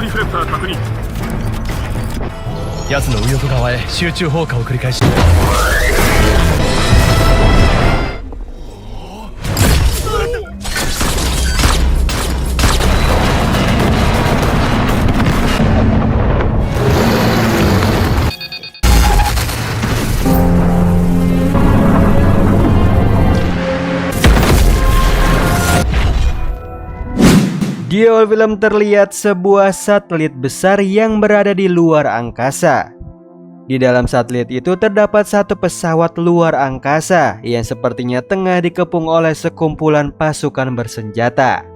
リフレクター確認。奴の右翼側へ集中砲火を繰り返し。Di awal film terlihat sebuah satelit besar yang berada di luar angkasa. Di dalam satelit itu terdapat satu pesawat luar angkasa yang sepertinya tengah dikepung oleh sekumpulan pasukan bersenjata.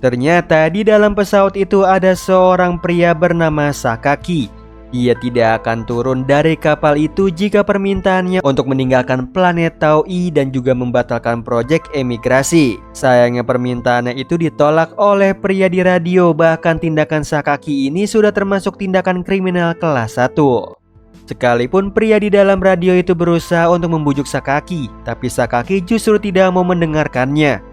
Ternyata di dalam pesawat itu ada seorang pria bernama Sakaki. Dia tidak akan turun dari kapal itu jika permintaannya untuk meninggalkan planet Tau-i dan juga membatalkan proyek emigrasi. Sayangnya permintaannya itu ditolak oleh pria di radio. Bahkan tindakan Sakaki ini sudah termasuk tindakan kriminal kelas 1. Sekalipun pria di dalam radio itu berusaha untuk membujuk Sakaki, tapi Sakaki justru tidak mau mendengarkannya.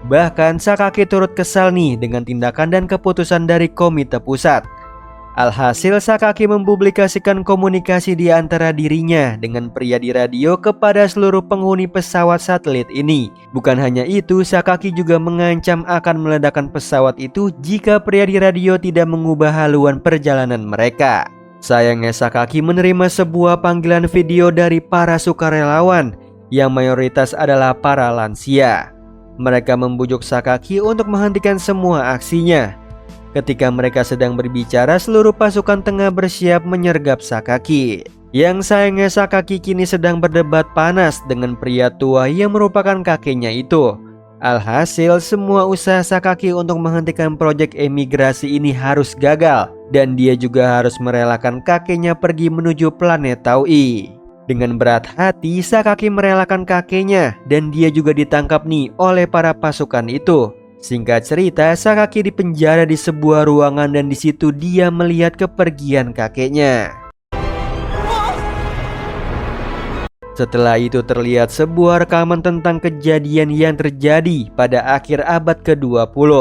Bahkan Sakaki turut kesal nih dengan tindakan dan keputusan dari komite pusat. Alhasil Sakaki mempublikasikan komunikasi di antara dirinya dengan pria di radio kepada seluruh penghuni pesawat satelit ini. Bukan hanya itu, Sakaki juga mengancam akan meledakkan pesawat itu jika pria di radio tidak mengubah haluan perjalanan mereka. Sayangnya Sakaki menerima sebuah panggilan video dari para sukarelawan yang mayoritas adalah para lansia. Mereka membujuk Sakaki untuk menghentikan semua aksinya. Ketika mereka sedang berbicara, seluruh pasukan tengah bersiap menyergap Sakaki. Yang sayangnya Sakaki kini sedang berdebat panas dengan pria tua yang merupakan kakeknya itu. Alhasil semua usaha Sakaki untuk menghentikan proyek emigrasi ini harus gagal. Dan dia juga harus merelakan kakeknya pergi menuju planet Tau-i. Dengan berat hati Sakaki merelakan kakeknya dan dia juga ditangkap nih oleh para pasukan itu. Singkat cerita, Sakaki dipenjara di sebuah ruangan dan di situ dia melihat kepergian kakeknya. Setelah itu terlihat sebuah rekaman tentang kejadian yang terjadi pada akhir abad ke-20.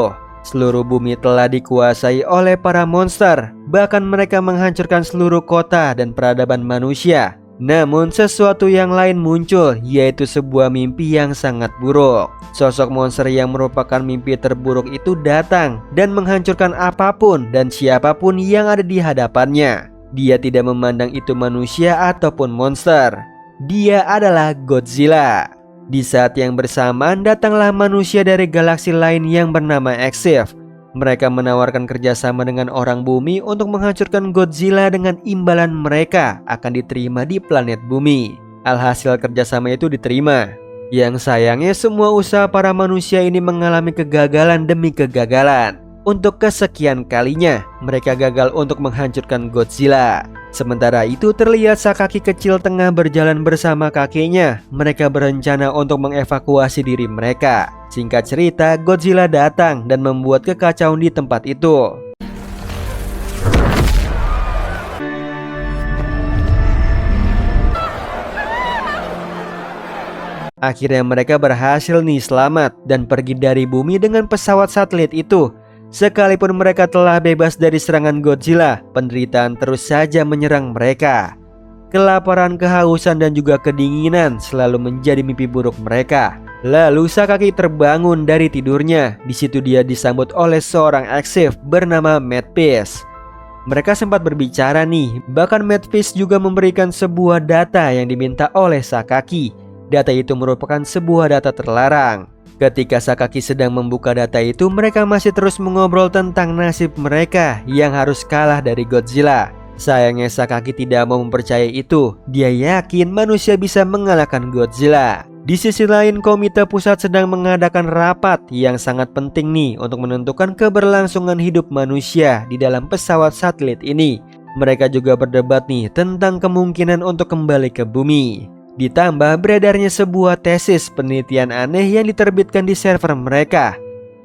Seluruh bumi telah dikuasai oleh para monster, bahkan mereka menghancurkan seluruh kota dan peradaban manusia. Namun sesuatu yang lain muncul, yaitu sebuah mimpi yang sangat buruk. Sosok monster yang merupakan mimpi terburuk itu datang dan menghancurkan apapun dan siapapun yang ada di hadapannya. Dia tidak memandang itu manusia ataupun monster. Dia adalah Godzilla. Di saat yang bersamaan datanglah manusia dari galaksi lain yang bernama Exif. Mereka menawarkan kerjasama dengan orang bumi untuk menghancurkan Godzilla dengan imbalan mereka akan diterima di planet bumi. Alhasil kerjasama itu diterima. Yang sayangnya semua usaha para manusia ini mengalami kegagalan demi kegagalan. Untuk kesekian kalinya mereka gagal untuk menghancurkan Godzilla. Sementara itu terlihat Sakaki kecil tengah berjalan bersama kakeknya. Mereka berencana untuk mengevakuasi diri mereka. Singkat cerita, Godzilla datang dan membuat kekacauan di tempat itu. Akhirnya mereka berhasil nih selamat dan pergi dari bumi dengan pesawat satelit itu. Sekalipun mereka telah bebas dari serangan Godzilla, penderitaan terus saja menyerang mereka. Kelaparan, kehausan, dan juga kedinginan selalu menjadi mimpi buruk mereka. Lalu Sakaki terbangun dari tidurnya. Di situ dia disambut oleh seorang Exif bernama Madpiece. Mereka sempat berbicara nih. Bahkan Madpiece juga memberikan sebuah data yang diminta oleh Sakaki. Data itu merupakan sebuah data terlarang. Ketika Sakaki sedang membuka data itu, mereka masih terus mengobrol tentang nasib mereka yang harus kalah dari Godzilla. Sayangnya Sakaki tidak mau mempercayai itu. Dia yakin manusia bisa mengalahkan Godzilla. Di sisi lain, komite pusat sedang mengadakan rapat yang sangat penting nih untuk menentukan keberlangsungan hidup manusia di dalam pesawat satelit ini. Mereka juga berdebat nih tentang kemungkinan untuk kembali ke bumi. Ditambah beredarnya sebuah tesis penelitian aneh yang diterbitkan di server mereka.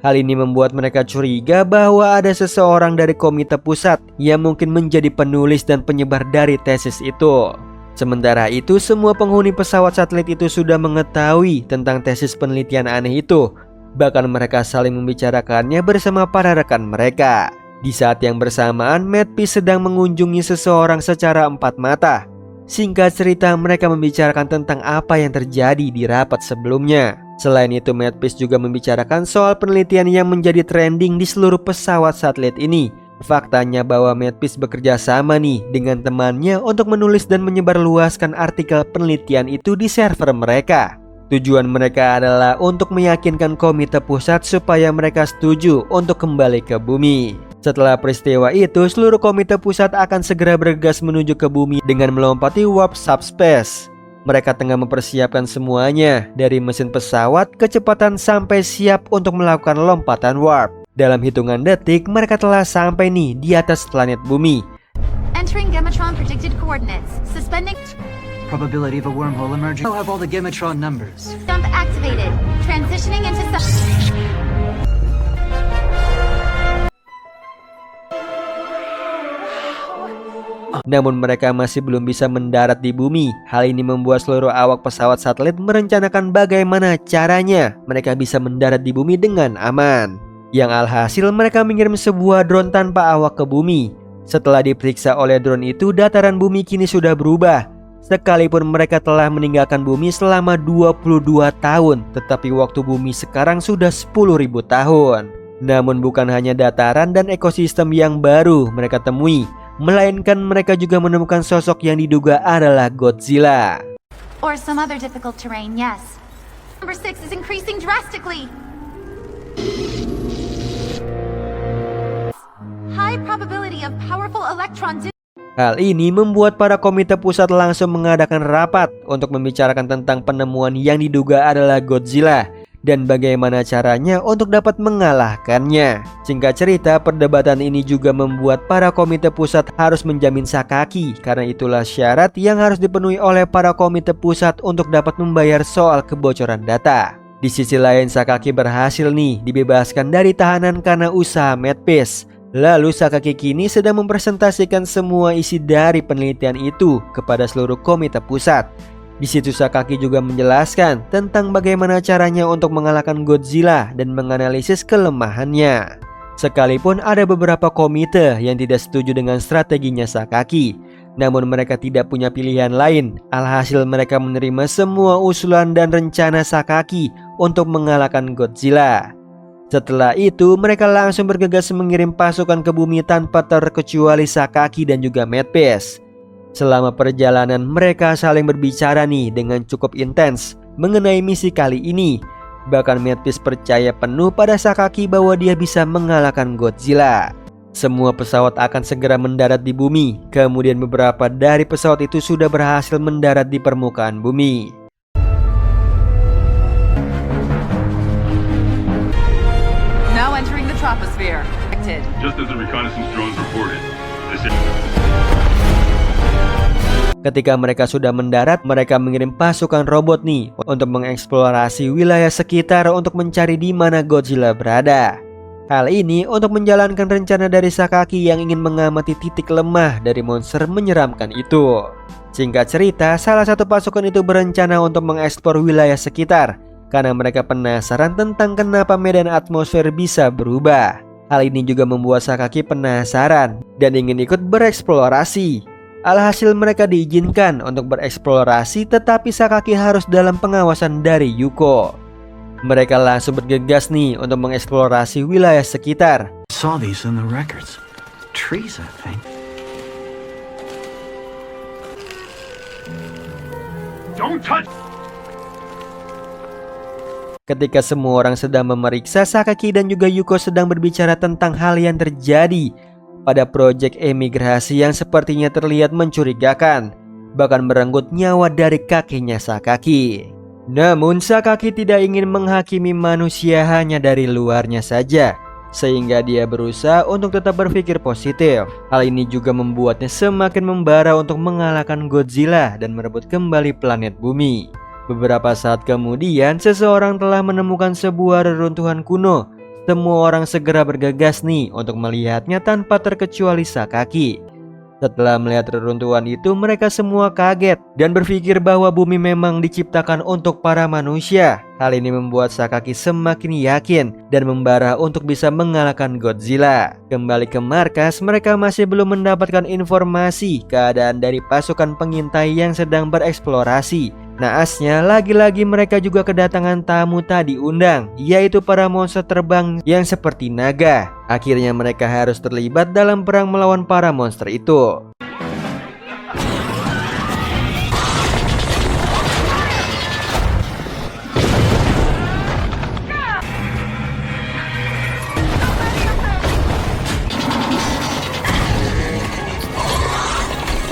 Hal ini membuat mereka curiga bahwa ada seseorang dari komite pusat yang mungkin menjadi penulis dan penyebar dari tesis itu. Sementara itu, semua penghuni pesawat satelit itu sudah mengetahui tentang tesis penelitian aneh itu. Bahkan mereka saling membicarakannya bersama para rekan mereka. Di saat yang bersamaan, Mad Peace sedang mengunjungi seseorang secara empat mata. Singkat cerita, mereka membicarakan tentang apa yang terjadi di rapat sebelumnya. Selain itu, Mad Peace juga membicarakan soal penelitian yang menjadi trending di seluruh pesawat satelit ini. Faktanya bahwa Mad Peace bekerja sama nih dengan temannya untuk menulis dan menyebarluaskan artikel penelitian itu di server mereka. Tujuan mereka adalah untuk meyakinkan komite pusat supaya mereka setuju untuk kembali ke bumi. Setelah peristiwa itu, seluruh komite pusat akan segera bergegas menuju ke bumi dengan melompati warp subspace. Mereka tengah mempersiapkan semuanya, dari mesin pesawat, kecepatan sampai siap untuk melakukan lompatan warp. Dalam hitungan detik, mereka telah sampai nih di atas planet bumi. Entering Gematron predicted coordinates. Suspending Probability of a wormhole emerging. I'll have all the Gematron numbers. jump activated. Transitioning into Namun mereka masih belum bisa mendarat di bumi. Hal ini membuat seluruh awak pesawat satelit merencanakan bagaimana caranya mereka bisa mendarat di bumi dengan aman. Yang alhasil mereka mengirim sebuah drone tanpa awak ke bumi. Setelah diperiksa oleh drone itu, dataran bumi kini sudah berubah. Sekalipun mereka telah meninggalkan bumi selama 22 tahun, tetapi waktu bumi sekarang sudah 10.000 tahun. Namun bukan hanya dataran dan ekosistem yang baru mereka temui, melainkan mereka juga menemukan sosok yang diduga adalah Godzilla. or some other difficult terrain, yes. Number 6 is increasing drastically. High probability of powerful electron Hal ini membuat para komite pusat langsung mengadakan rapat untuk membicarakan tentang penemuan yang diduga adalah Godzilla dan bagaimana caranya untuk dapat mengalahkannya. Singkat cerita, perdebatan ini juga membuat para komite pusat harus menjamin Sakaki, karena itulah syarat yang harus dipenuhi oleh para komite pusat untuk dapat membayar soal kebocoran data. Di sisi lain, Sakaki berhasil nih dibebaskan dari tahanan karena usaha Mad Peace. Lalu Sakaki kini sedang mempresentasikan semua isi dari penelitian itu kepada seluruh komite pusat. Di situ Sakaki juga menjelaskan tentang bagaimana caranya untuk mengalahkan Godzilla dan menganalisis kelemahannya. Sekalipun ada beberapa komite yang tidak setuju dengan strateginya Sakaki, namun mereka tidak punya pilihan lain. Alhasil mereka menerima semua usulan dan rencana Sakaki untuk mengalahkan Godzilla. Setelah itu, mereka langsung bergegas mengirim pasukan ke bumi tanpa terkecuali Sakaki dan juga Mad Peace. Selama perjalanan, mereka saling berbicara nih dengan cukup intens mengenai misi kali ini. Bahkan Mad Peace percaya penuh pada Sakaki bahwa dia bisa mengalahkan Godzilla. Semua pesawat akan segera mendarat di bumi. Kemudian beberapa dari pesawat itu sudah berhasil mendarat di permukaan bumi. Now entering the troposphere. Just as the reconnaissance drones reported, this Ketika mereka sudah mendarat, mereka mengirim pasukan robot nih untuk mengeksplorasi wilayah sekitar untuk mencari di mana Godzilla berada. Hal ini untuk menjalankan rencana dari Sakaki yang ingin mengamati titik lemah dari monster menyeramkan itu. Singkat cerita, salah satu pasukan itu berencana untuk mengeksplor wilayah sekitar karena mereka penasaran tentang kenapa medan atmosfer bisa berubah. Hal ini juga membuat Sakaki penasaran dan ingin ikut bereksplorasi. Alhasil mereka diizinkan untuk bereksplorasi, tetapi Sakaki harus dalam pengawasan dari Yuko. Mereka langsung bergegas nih untuk mengeksplorasi wilayah sekitar. Saw these in the records. Trees, I think. don't touch. Ketika semua orang sedang memeriksa, Sakaki dan juga Yuko sedang berbicara tentang hal yang terjadi pada proyek emigrasi yang sepertinya terlihat mencurigakan, bahkan merenggut nyawa dari kakinya Sakaki. Namun Sakaki tidak ingin menghakimi manusia hanya dari luarnya saja, sehingga dia berusaha untuk tetap berpikir positif. Hal ini juga membuatnya semakin membara untuk mengalahkan Godzilla dan merebut kembali planet bumi. Beberapa saat kemudian, seseorang telah menemukan sebuah reruntuhan kuno. Semua orang segera bergegas nih untuk melihatnya tanpa terkecuali Sakaki. Setelah melihat reruntuhan itu, mereka semua kaget dan berpikir bahwa bumi memang diciptakan untuk para manusia. Hal ini membuat Sakaki semakin yakin dan membara untuk bisa mengalahkan Godzilla. Kembali ke markas, mereka masih belum mendapatkan informasi keadaan dari pasukan pengintai yang sedang bereksplorasi. Naasnya, lagi-lagi mereka juga kedatangan tamu tak diundang, yaitu para monster terbang yang seperti naga. Akhirnya mereka harus terlibat dalam perang melawan para monster itu.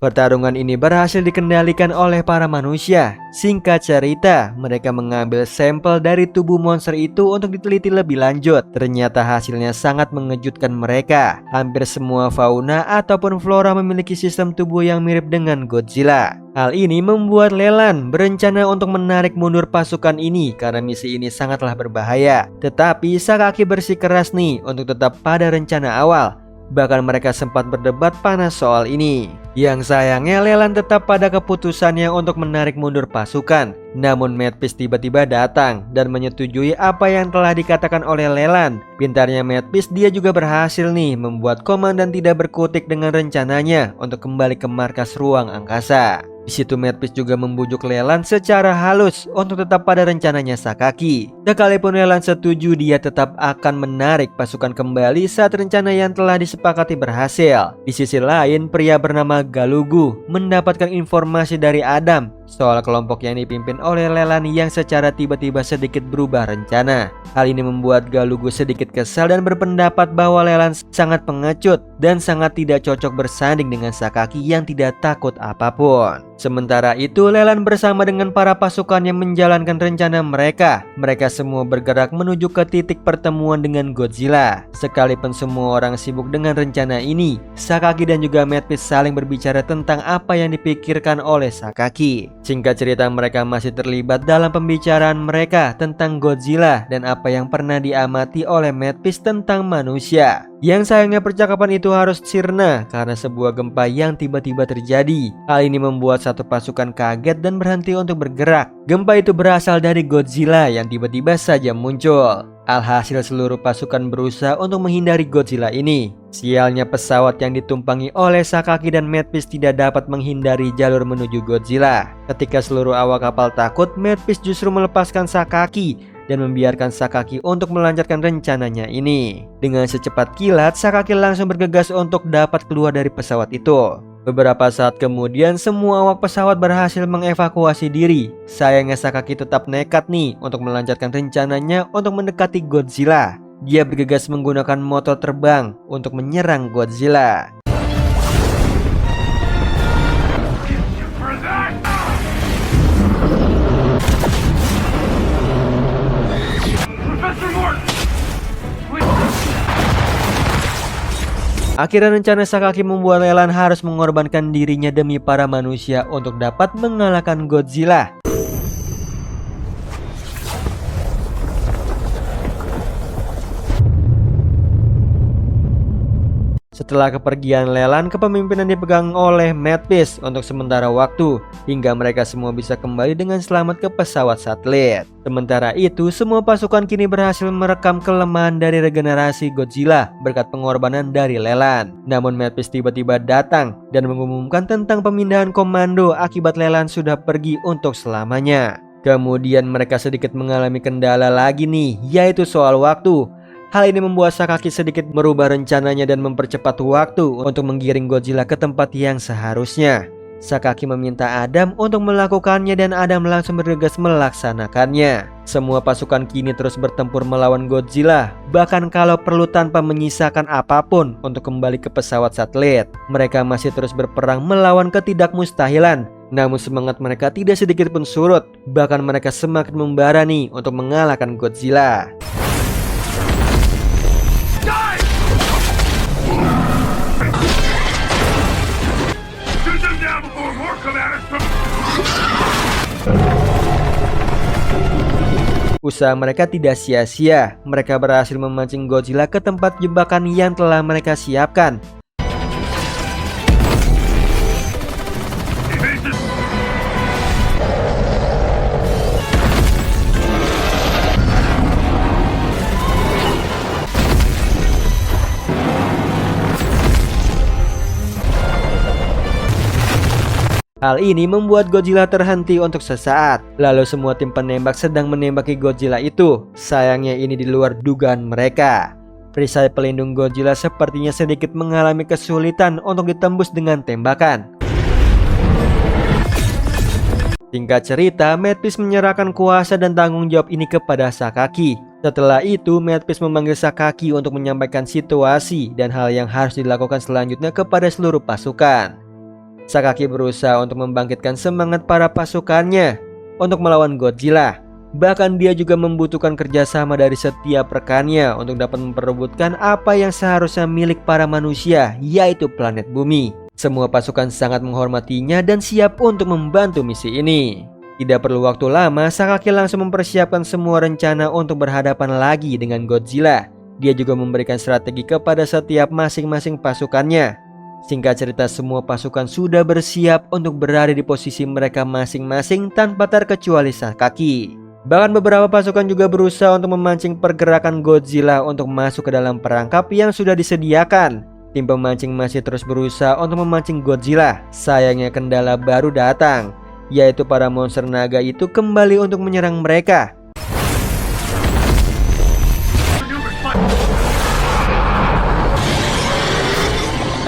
Pertarungan ini berhasil dikendalikan oleh para manusia. Singkat cerita, mereka mengambil sampel dari tubuh monster itu untuk diteliti lebih lanjut. Ternyata hasilnya sangat mengejutkan mereka. Hampir semua fauna ataupun flora memiliki sistem tubuh yang mirip dengan Godzilla. Hal ini membuat Leland berencana untuk menarik mundur pasukan ini karena misi ini sangatlah berbahaya. Tetapi Sakaki bersikeras nih untuk tetap pada rencana awal. Bahkan mereka sempat berdebat panas soal ini. Yang sayangnya Leland tetap pada keputusannya untuk menarik mundur pasukan. Namun Mad Beast tiba-tiba datang dan menyetujui apa yang telah dikatakan oleh Leland. Pintarnya Mad Beast, dia juga berhasil nih membuat komandan tidak berkutik dengan rencananya untuk kembali ke markas ruang angkasa. Di situ Mad Beast juga membujuk Leland secara halus untuk tetap pada rencananya Sakaki. Sekalipun Leland setuju, dia tetap akan menarik pasukan kembali saat rencana yang telah disepakati berhasil. Di sisi lain, pria bernama Galugu mendapatkan informasi dari Adam soal kelompok yang dipimpin oleh Leland yang secara tiba-tiba sedikit berubah rencana. Hal ini membuat Galugu sedikit kesal dan berpendapat bahwa Leland sangat pengecut dan sangat tidak cocok bersanding dengan Sakaki yang tidak takut apapun. Sementara itu, Leland bersama dengan para pasukannya menjalankan rencana mereka. Mereka semua bergerak menuju ke titik pertemuan dengan Godzilla. Sekalipun semua orang sibuk dengan rencana ini, Sakaki dan juga Mad Beast saling berbicara tentang apa yang dipikirkan oleh Sakaki. Singkat cerita, mereka masih terlibat dalam pembicaraan mereka tentang Godzilla dan apa yang pernah diamati oleh Mad Beast tentang manusia. Yang sayangnya percakapan itu harus sirna karena sebuah gempa yang tiba-tiba terjadi. Hal ini membuat satu pasukan kaget dan berhenti untuk bergerak. Gempa itu berasal dari Godzilla yang tiba-tiba saja muncul. Alhasil seluruh pasukan berusaha untuk menghindari Godzilla ini. Sialnya pesawat yang ditumpangi oleh Sakaki dan Mad Beast tidak dapat menghindari jalur menuju Godzilla. Ketika seluruh awak kapal takut, Mad Beast justru melepaskan Sakaki dan membiarkan Sakaki untuk melancarkan rencananya ini. Dengan secepat kilat, Sakaki langsung bergegas untuk dapat keluar dari pesawat itu. Beberapa saat kemudian, semua awak pesawat berhasil mengevakuasi diri. Sayangnya Sakaki tetap nekat nih untuk melancarkan rencananya untuk mendekati Godzilla. Dia bergegas menggunakan motor terbang untuk menyerang Godzilla. Akhirnya rencana Sakaki membuat Leland harus mengorbankan dirinya demi para manusia untuk dapat mengalahkan Godzilla. Setelah kepergian Leland, kepemimpinan dipegang oleh Mad Beast untuk sementara waktu, hingga mereka semua bisa kembali dengan selamat ke pesawat satelit. Sementara itu, semua pasukan kini berhasil merekam kelemahan dari regenerasi Godzilla berkat pengorbanan dari Leland. Namun Mad Beast tiba-tiba datang dan mengumumkan tentang pemindahan komando akibat Leland sudah pergi untuk selamanya. Kemudian mereka sedikit mengalami kendala lagi nih, yaitu soal waktu. Hal ini membuat Sakaki sedikit merubah rencananya dan mempercepat waktu untuk menggiring Godzilla ke tempat yang seharusnya. Sakaki meminta Adam untuk melakukannya dan Adam langsung bergegas melaksanakannya. Semua pasukan kini terus bertempur melawan Godzilla, bahkan kalau perlu tanpa menyisakan apapun untuk kembali ke pesawat satelit. Mereka masih terus berperang melawan ketidakmustahilan. Namun semangat mereka tidak sedikit pun surut, bahkan mereka semakin membara nih untuk mengalahkan Godzilla. Usaha mereka tidak sia-sia. Mereka berhasil memancing Godzilla ke tempat jebakan yang telah mereka siapkan. Hal ini membuat Godzilla terhenti untuk sesaat. Lalu semua tim penembak sedang menembaki Godzilla itu. Sayangnya ini di luar dugaan mereka. Perisai pelindung Godzilla sepertinya sedikit mengalami kesulitan untuk ditembus dengan tembakan. Singkat cerita, Mad Beast menyerahkan kuasa dan tanggung jawab ini kepada Sakaki. Setelah itu, Mad Beast memanggil Sakaki untuk menyampaikan situasi dan hal yang harus dilakukan selanjutnya kepada seluruh pasukan. Sakaki berusaha untuk membangkitkan semangat para pasukannya untuk melawan Godzilla. Bahkan dia juga membutuhkan kerjasama dari setiap rekannya untuk dapat memperebutkan apa yang seharusnya milik para manusia, yaitu planet bumi. Semua pasukan sangat menghormatinya dan siap untuk membantu misi ini. Tidak perlu waktu lama, Sakaki langsung mempersiapkan semua rencana untuk berhadapan lagi dengan Godzilla. Dia juga memberikan strategi kepada setiap masing-masing pasukannya. Singkat cerita, semua pasukan sudah bersiap untuk berada di posisi mereka masing-masing tanpa terkecuali Sakaki. Bahkan beberapa pasukan juga berusaha untuk memancing pergerakan Godzilla untuk masuk ke dalam perangkap yang sudah disediakan. Tim pemancing masih terus berusaha untuk memancing Godzilla. Sayangnya kendala baru datang, yaitu para monster naga itu kembali untuk menyerang mereka.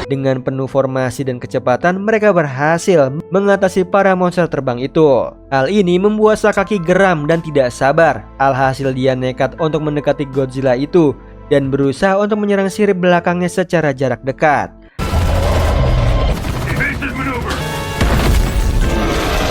Dengan penuh formasi dan kecepatan, mereka berhasil mengatasi para monster terbang itu. Hal ini membuat Sakaki geram dan tidak sabar. Alhasil dia nekat untuk mendekati Godzilla itu dan berusaha untuk menyerang sirip belakangnya secara jarak dekat.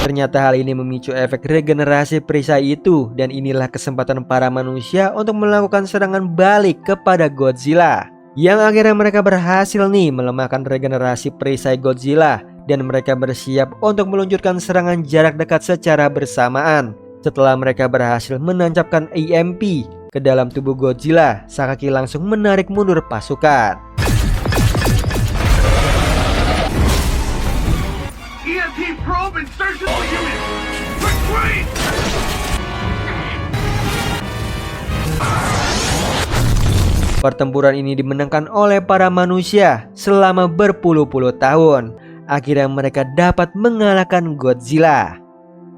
Ternyata hal ini memicu efek regenerasi perisai itu, dan inilah kesempatan para manusia untuk melakukan serangan balik kepada Godzilla. Yang akhirnya mereka berhasil nih melemahkan regenerasi perisai Godzilla, dan mereka bersiap untuk meluncurkan serangan jarak dekat secara bersamaan. Setelah mereka berhasil menancapkan EMP ke dalam tubuh Godzilla, Sakaki langsung menarik mundur pasukan. EMP probe insertion all units. Retreat! Pertempuran ini dimenangkan oleh para manusia selama berpuluh-puluh tahun. Akhirnya mereka dapat mengalahkan Godzilla.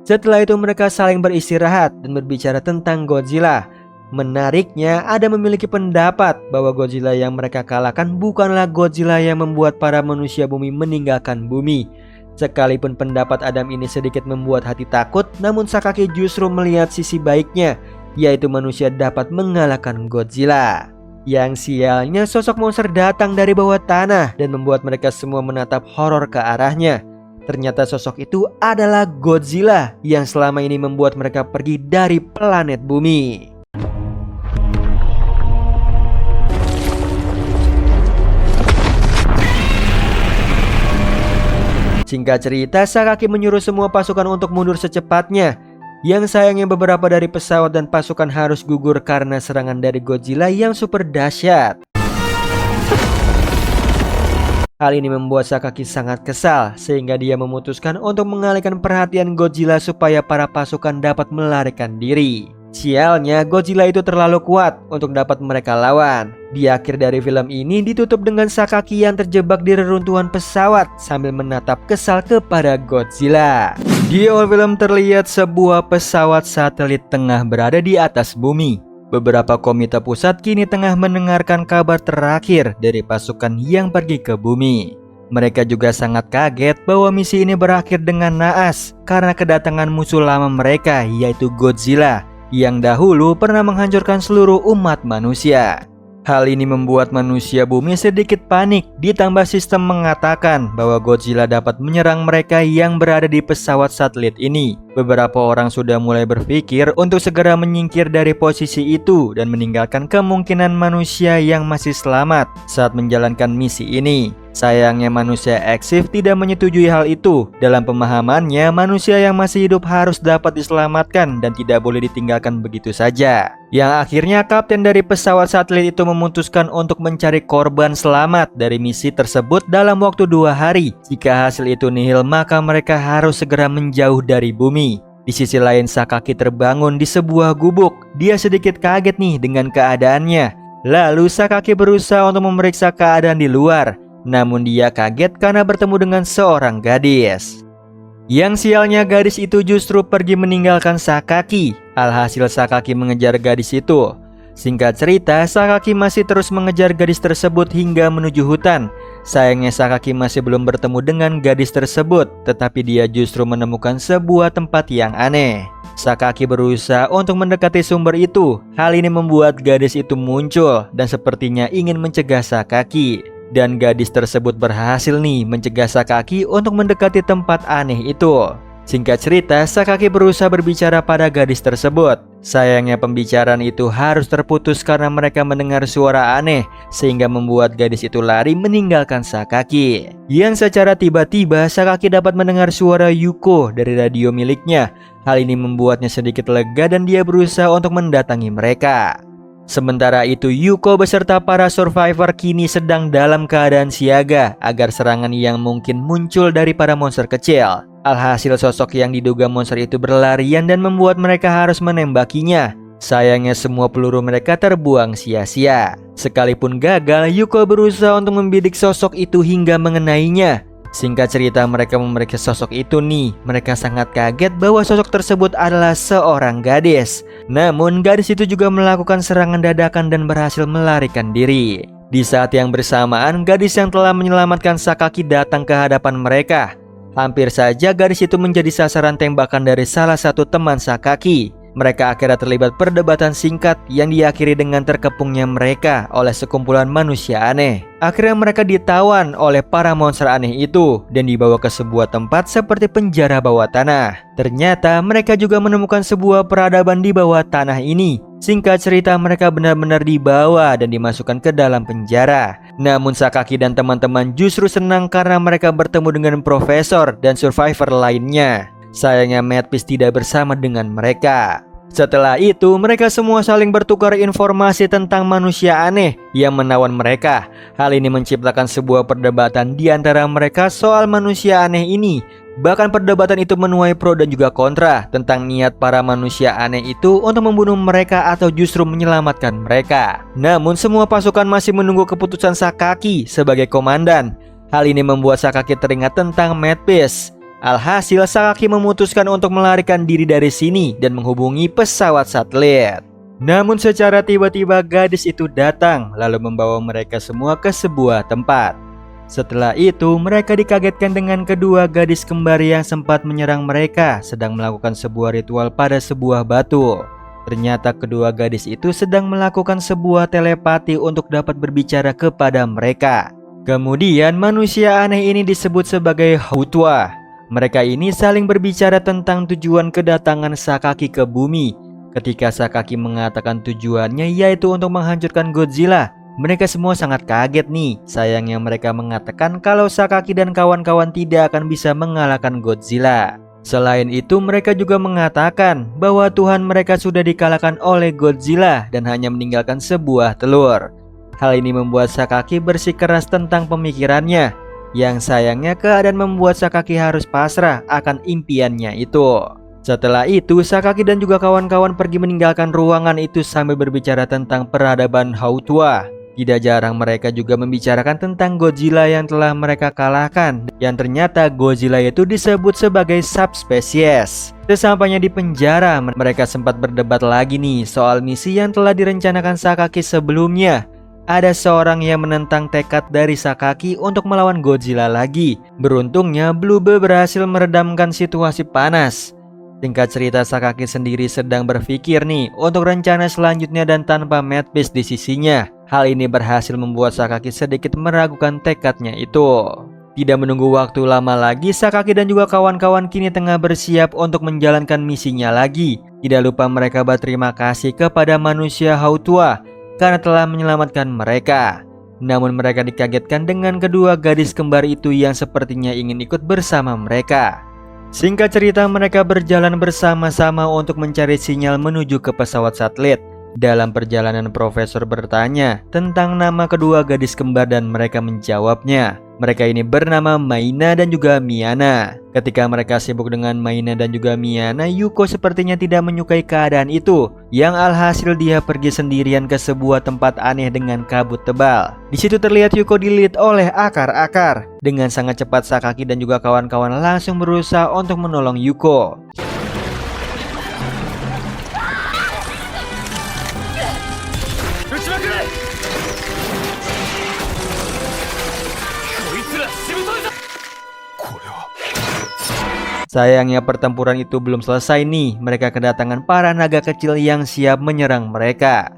Setelah itu mereka saling beristirahat dan berbicara tentang Godzilla. Menariknya, ada memiliki pendapat bahwa Godzilla yang mereka kalahkan bukanlah Godzilla yang membuat para manusia bumi meninggalkan bumi. Sekalipun pendapat Adam ini sedikit membuat hati takut, namun Sakaki justru melihat sisi baiknya, yaitu manusia dapat mengalahkan Godzilla. Yang sialnya, sosok monster datang dari bawah tanah dan membuat mereka semua menatap horor ke arahnya. Ternyata sosok itu adalah Godzilla yang selama ini membuat mereka pergi dari planet bumi. Singkat cerita, Sakaki menyuruh semua pasukan untuk mundur secepatnya. Yang sayangnya beberapa dari pesawat dan pasukan harus gugur karena serangan dari Godzilla yang super dahsyat. Hal ini membuat Sakaki sangat kesal, sehingga dia memutuskan untuk mengalihkan perhatian Godzilla supaya para pasukan dapat melarikan diri. Sialnya, Godzilla itu terlalu kuat untuk dapat mereka lawan. Di akhir dari film ini ditutup dengan Sakaki yang terjebak di reruntuhan pesawat sambil menatap kesal kepada Godzilla. Di awal film terlihat sebuah pesawat satelit tengah berada di atas bumi. Beberapa komite pusat kini tengah mendengarkan kabar terakhir dari pasukan yang pergi ke bumi. Mereka juga sangat kaget bahwa misi ini berakhir dengan naas karena kedatangan musuh lama mereka, yaitu Godzilla, yang dahulu pernah menghancurkan seluruh umat manusia. Hal ini membuat manusia bumi sedikit panik, ditambah sistem mengatakan bahwa Godzilla dapat menyerang mereka yang berada di pesawat satelit ini. Beberapa orang sudah mulai berpikir untuk segera menyingkir dari posisi itu dan meninggalkan kemungkinan manusia yang masih selamat saat menjalankan misi ini. Sayangnya manusia Exif tidak menyetujui hal itu. Dalam pemahamannya, manusia yang masih hidup harus dapat diselamatkan dan tidak boleh ditinggalkan begitu saja. Yang akhirnya kapten dari pesawat satelit itu memutuskan untuk mencari korban selamat dari misi tersebut dalam waktu 2 hari. Jika hasil itu nihil, maka mereka harus segera menjauh dari bumi. Di sisi lain, Sakaki terbangun di sebuah gubuk. Dia sedikit kaget nih dengan keadaannya. Lalu Sakaki berusaha untuk memeriksa keadaan di luar. Namun dia kaget karena bertemu dengan seorang gadis. Yang sialnya gadis itu justru pergi meninggalkan Sakaki. Alhasil Sakaki mengejar gadis itu. Singkat cerita, Sakaki masih terus mengejar gadis tersebut hingga menuju hutan. Sayangnya Sakaki masih belum bertemu dengan gadis tersebut, tetapi dia justru menemukan sebuah tempat yang aneh. Sakaki berusaha untuk mendekati sumber itu. Hal ini membuat gadis itu muncul dan sepertinya ingin mencegah Sakaki. Dan gadis tersebut berhasil nih mencegah Sakaki untuk mendekati tempat aneh itu. Singkat cerita, Sakaki berusaha berbicara pada gadis tersebut. Sayangnya pembicaraan itu harus terputus karena mereka mendengar suara aneh, sehingga membuat gadis itu lari meninggalkan Sakaki. Yang secara tiba-tiba Sakaki dapat mendengar suara Yuko dari radio miliknya. Hal ini membuatnya sedikit lega dan dia berusaha untuk mendatangi mereka. Sementara itu, Yuko beserta para survivor kini sedang dalam keadaan siaga agar serangan yang mungkin muncul dari para monster kecil. Alhasil sosok yang diduga monster itu berlarian dan membuat mereka harus menembakinya. Sayangnya semua peluru mereka terbuang sia-sia. Sekalipun gagal, Yuko berusaha untuk membidik sosok itu hingga mengenainya. Singkat cerita, mereka memeriksa sosok itu nih. Mereka sangat kaget bahwa sosok tersebut adalah seorang gadis. Namun gadis itu juga melakukan serangan dadakan dan berhasil melarikan diri. Di saat yang bersamaan, gadis yang telah menyelamatkan Sakaki datang ke hadapan mereka. Hampir saja gadis itu menjadi sasaran tembakan dari salah satu teman Sakaki. Mereka akhirnya terlibat perdebatan singkat yang diakhiri dengan terkepungnya mereka oleh sekumpulan manusia aneh. Akhirnya mereka ditawan oleh para monster aneh itu dan dibawa ke sebuah tempat seperti penjara bawah tanah. Ternyata mereka juga menemukan sebuah peradaban di bawah tanah ini. Singkat cerita, mereka benar-benar dibawa dan dimasukkan ke dalam penjara. Namun Sakaki dan teman-teman justru senang karena mereka bertemu dengan profesor dan survivor lainnya. Sayangnya Matt Peace tidak bersama dengan mereka. Setelah itu, mereka semua saling bertukar informasi tentang manusia aneh yang menawan mereka. Hal ini menciptakan sebuah perdebatan di antara mereka soal manusia aneh ini. Bahkan perdebatan itu menuai pro dan juga kontra tentang niat para manusia aneh itu untuk membunuh mereka atau justru menyelamatkan mereka. Namun semua pasukan masih menunggu keputusan Sakaki sebagai komandan. Hal ini membuat Sakaki teringat tentang Matt Peace. Alhasil Sakaki memutuskan untuk melarikan diri dari sini dan menghubungi pesawat satelit. Namun secara tiba-tiba gadis itu datang lalu membawa mereka semua ke sebuah tempat. Setelah itu mereka dikagetkan dengan kedua gadis kembar yang sempat menyerang mereka sedang melakukan sebuah ritual pada sebuah batu. Ternyata kedua gadis itu sedang melakukan sebuah telepati untuk dapat berbicara kepada mereka. Kemudian manusia aneh ini disebut sebagai Hautwa. Mereka ini saling berbicara tentang tujuan kedatangan Sakaki ke bumi. Ketika Sakaki mengatakan tujuannya yaitu untuk menghancurkan Godzilla, mereka semua sangat kaget nih. Sayangnya mereka mengatakan kalau Sakaki dan kawan-kawan tidak akan bisa mengalahkan Godzilla. Selain itu, mereka juga mengatakan bahwa Tuhan mereka sudah dikalahkan oleh Godzilla dan hanya meninggalkan sebuah telur. Hal ini membuat Sakaki bersikeras tentang pemikirannya. Yang sayangnya keadaan membuat Sakaki harus pasrah akan impiannya itu. Setelah itu, Sakaki dan juga kawan-kawan pergi meninggalkan ruangan itu sambil berbicara tentang peradaban Hautwa. Tidak jarang mereka juga membicarakan tentang Godzilla yang telah mereka kalahkan. Yang ternyata Godzilla itu disebut sebagai subspesies. Sesampainya di penjara, mereka sempat berdebat lagi nih soal misi yang telah direncanakan Sakaki sebelumnya. Ada seorang yang menentang tekad dari Sakaki untuk melawan Godzilla lagi. Beruntungnya Bluebird berhasil meredamkan situasi panas. Singkat cerita, Sakaki sendiri sedang berpikir nih untuk rencana selanjutnya dan tanpa Matt Peace di sisinya. Hal ini berhasil membuat Sakaki sedikit meragukan tekadnya itu. Tidak menunggu waktu lama lagi, Sakaki dan juga kawan-kawan kini tengah bersiap untuk menjalankan misinya lagi. Tidak lupa mereka berterima kasih kepada manusia Hautwa karena telah menyelamatkan mereka. Namun mereka dikagetkan dengan kedua gadis kembar itu yang sepertinya ingin ikut bersama mereka. Singkat cerita, mereka berjalan bersama-sama untuk mencari sinyal menuju ke pesawat satelit. Dalam perjalanan, profesor bertanya tentang nama kedua gadis kembar dan mereka menjawabnya. Mereka ini bernama Maina dan juga Miana. Ketika mereka sibuk dengan Maina dan juga Miana, Yuko sepertinya tidak menyukai keadaan itu. Yang alhasil dia pergi sendirian ke sebuah tempat aneh dengan kabut tebal. Di situ terlihat Yuko dililit oleh akar-akar. Dengan sangat cepat Sakaki dan juga kawan-kawan langsung berusaha untuk menolong Yuko. Sayangnya pertempuran itu belum selesai nih. Mereka kedatangan para naga kecil yang siap menyerang mereka.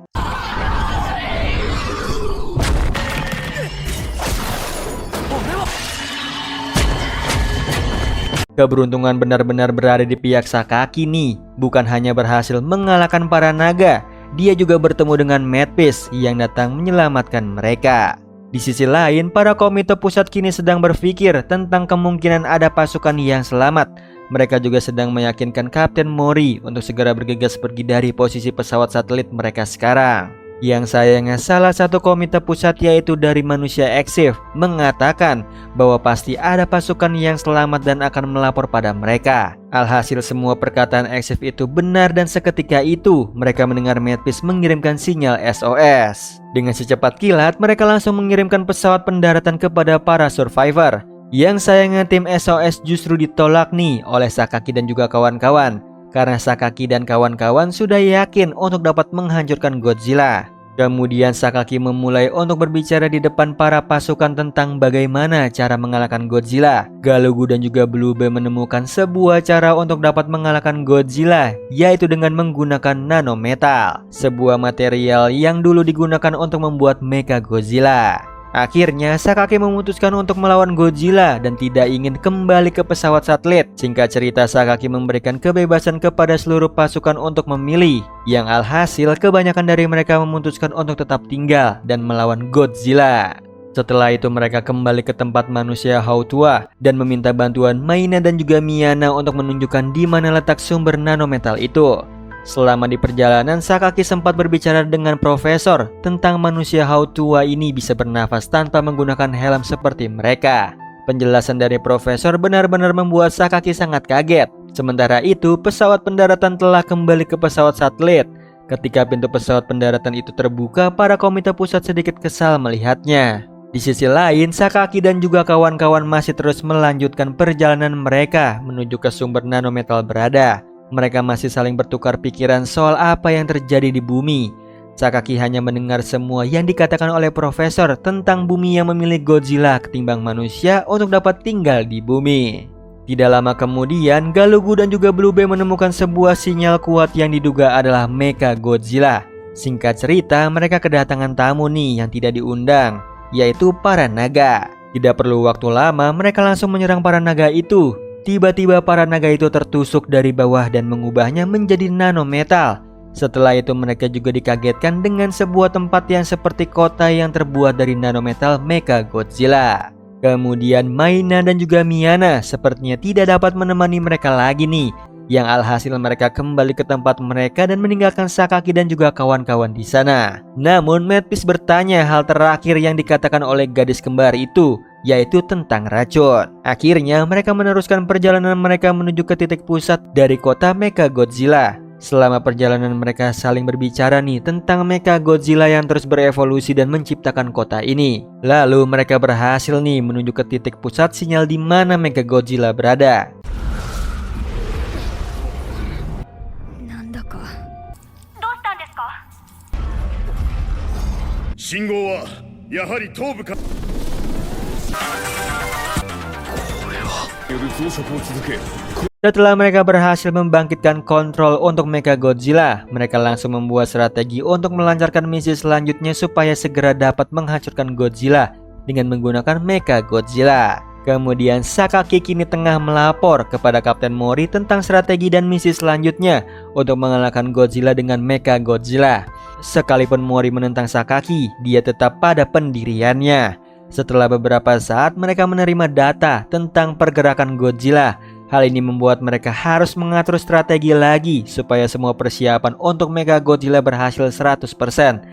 Keberuntungan benar-benar berada di pihak Sakaki nih. Bukan hanya berhasil mengalahkan para naga, dia juga bertemu dengan Madpiece yang datang menyelamatkan mereka. Di sisi lain, para komite pusat kini sedang berpikir tentang kemungkinan ada pasukan yang selamat. Mereka juga sedang meyakinkan Kapten Mori untuk segera bergegas pergi dari posisi pesawat satelit mereka sekarang. Yang sayangnya salah satu komite pusat, yaitu dari manusia Exif, mengatakan bahwa pasti ada pasukan yang selamat dan akan melapor pada mereka. Alhasil semua perkataan Exif itu benar dan seketika itu mereka mendengar Madpiece mengirimkan sinyal SOS. Dengan secepat kilat mereka langsung mengirimkan pesawat pendaratan kepada para survivor. Yang sayangnya tim SOS justru ditolak nih oleh Sakaki dan juga kawan-kawan. Karena Sakaki dan kawan-kawan sudah yakin untuk dapat menghancurkan Godzilla. Kemudian Sakaki memulai untuk berbicara di depan para pasukan tentang bagaimana cara mengalahkan Godzilla. Galugu dan juga Blue Bay menemukan sebuah cara untuk dapat mengalahkan Godzilla, yaitu dengan menggunakan nanometal, sebuah material yang dulu digunakan untuk membuat Mecha Godzilla. Akhirnya Sakaki memutuskan untuk melawan Godzilla dan tidak ingin kembali ke pesawat satelit. Singkat cerita, Sakaki memberikan kebebasan kepada seluruh pasukan untuk memilih. Yang alhasil kebanyakan dari mereka memutuskan untuk tetap tinggal dan melawan Godzilla. Setelah itu mereka kembali ke tempat manusia Hautua dan meminta bantuan Maina dan juga Miana untuk menunjukkan di mana letak sumber nanometal itu. Selama di perjalanan, Sakaki sempat berbicara dengan profesor tentang manusia Hautua ini bisa bernafas tanpa menggunakan helm seperti mereka. Penjelasan dari profesor benar-benar membuat Sakaki sangat kaget. Sementara itu, pesawat pendaratan telah kembali ke pesawat satelit. Ketika pintu pesawat pendaratan itu terbuka, para komite pusat sedikit kesal melihatnya. Di sisi lain, Sakaki dan juga kawan-kawan masih terus melanjutkan perjalanan mereka menuju ke sumber nanometal berada. Mereka masih saling bertukar pikiran soal apa yang terjadi di bumi. Sakaki hanya mendengar semua yang dikatakan oleh profesor tentang bumi yang memilih Godzilla ketimbang manusia untuk dapat tinggal di bumi. Tidak lama kemudian, Galugu dan juga Blue Bay menemukan sebuah sinyal kuat yang diduga adalah Mecha Godzilla. Singkat cerita, mereka kedatangan tamu nih yang tidak diundang, yaitu para naga. Tidak perlu waktu lama, mereka langsung menyerang para naga itu. Tiba-tiba para naga itu tertusuk dari bawah dan mengubahnya menjadi nanometal. Setelah itu mereka juga dikagetkan dengan sebuah tempat yang seperti kota yang terbuat dari nanometal Mecha Godzilla. Kemudian Maina dan juga Miana sepertinya tidak dapat menemani mereka lagi nih. Yang alhasil mereka kembali ke tempat mereka dan meninggalkan Sakaki dan juga kawan-kawan di sana. Namun Madpiece bertanya hal terakhir yang dikatakan oleh gadis kembar itu, yaitu tentang racun. Akhirnya mereka meneruskan perjalanan mereka menuju ke titik pusat dari kota Mecha Godzilla. Selama perjalanan mereka saling berbicara nih tentang Mecha Godzilla yang terus berevolusi dan menciptakan kota ini. Lalu mereka berhasil nih menuju ke titik pusat sinyal di mana Mecha Godzilla berada. 信号はやはり頭部か。これはよる増殖を続け。 Setelah mereka berhasil membangkitkan kontrol untuk Mecha Godzilla, mereka langsung membuat strategi untuk melancarkan misi selanjutnya supaya segera dapat menghancurkan Godzilla dengan menggunakan Mecha Godzilla. Kemudian Sakaki kini tengah melapor kepada Kapten Mori tentang strategi dan misi selanjutnya untuk mengalahkan Godzilla dengan Mecha Godzilla. Sekalipun Mori menentang Sakaki, dia tetap pada pendiriannya. Setelah beberapa saat mereka menerima data tentang pergerakan Godzilla. Hal ini membuat mereka harus mengatur strategi lagi supaya semua persiapan untuk Mecha Godzilla berhasil 100%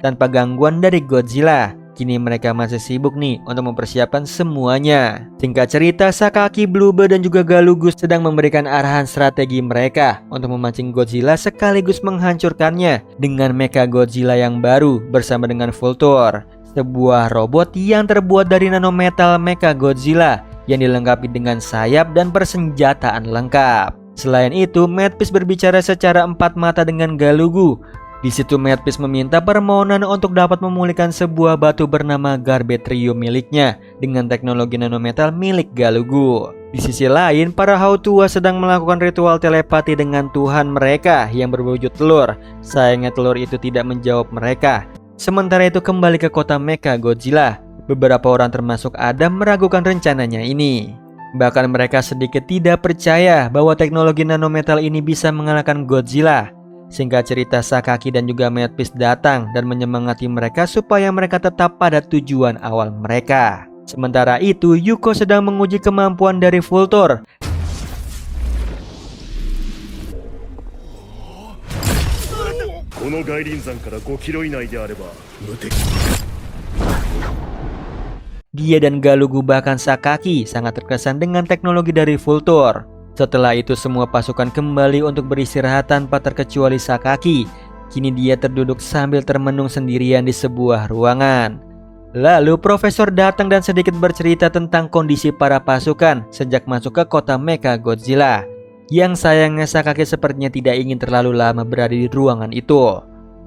tanpa gangguan dari Godzilla. Kini mereka masih sibuk nih untuk mempersiapkan semuanya. Singkat cerita, Sakaki, Bluebird, dan juga Galugu sedang memberikan arahan strategi mereka untuk memancing Godzilla sekaligus menghancurkannya dengan Mecha Godzilla yang baru bersama dengan Vulture, sebuah robot yang terbuat dari nanometal Mecha Godzilla yang dilengkapi dengan sayap dan persenjataan lengkap. Selain itu, Madpiece berbicara secara empat mata dengan Galugu. Di situ Madpiece meminta permohonan untuk dapat memulihkan sebuah batu bernama Garbetrium miliknya dengan teknologi nanometal milik Galugu. Di sisi lain, para Hautua sedang melakukan ritual telepati dengan Tuhan mereka yang berwujud telur. Sayangnya telur itu tidak menjawab mereka. Sementara itu kembali ke kota Mecha Godzilla. Beberapa orang termasuk Adam meragukan rencananya ini. Bahkan mereka sedikit tidak percaya bahwa teknologi nanometal ini bisa mengalahkan Godzilla. Singkat cerita, Sakaki dan juga Madpiece datang dan menyemangati mereka supaya mereka tetap pada tujuan awal mereka. Sementara itu, Yuko sedang menguji kemampuan dari Vulture. Dia dan Galugu bahkan Sakaki sangat terkesan dengan teknologi dari Vulture. Setelah itu semua pasukan kembali untuk beristirahat tanpa terkecuali Sakaki. Kini dia terduduk sambil termenung sendirian di sebuah ruangan. Lalu Profesor datang dan sedikit bercerita tentang kondisi para pasukan sejak masuk ke kota Mecha Godzilla. Yang sayangnya Sakaki sepertinya tidak ingin terlalu lama berada di ruangan itu.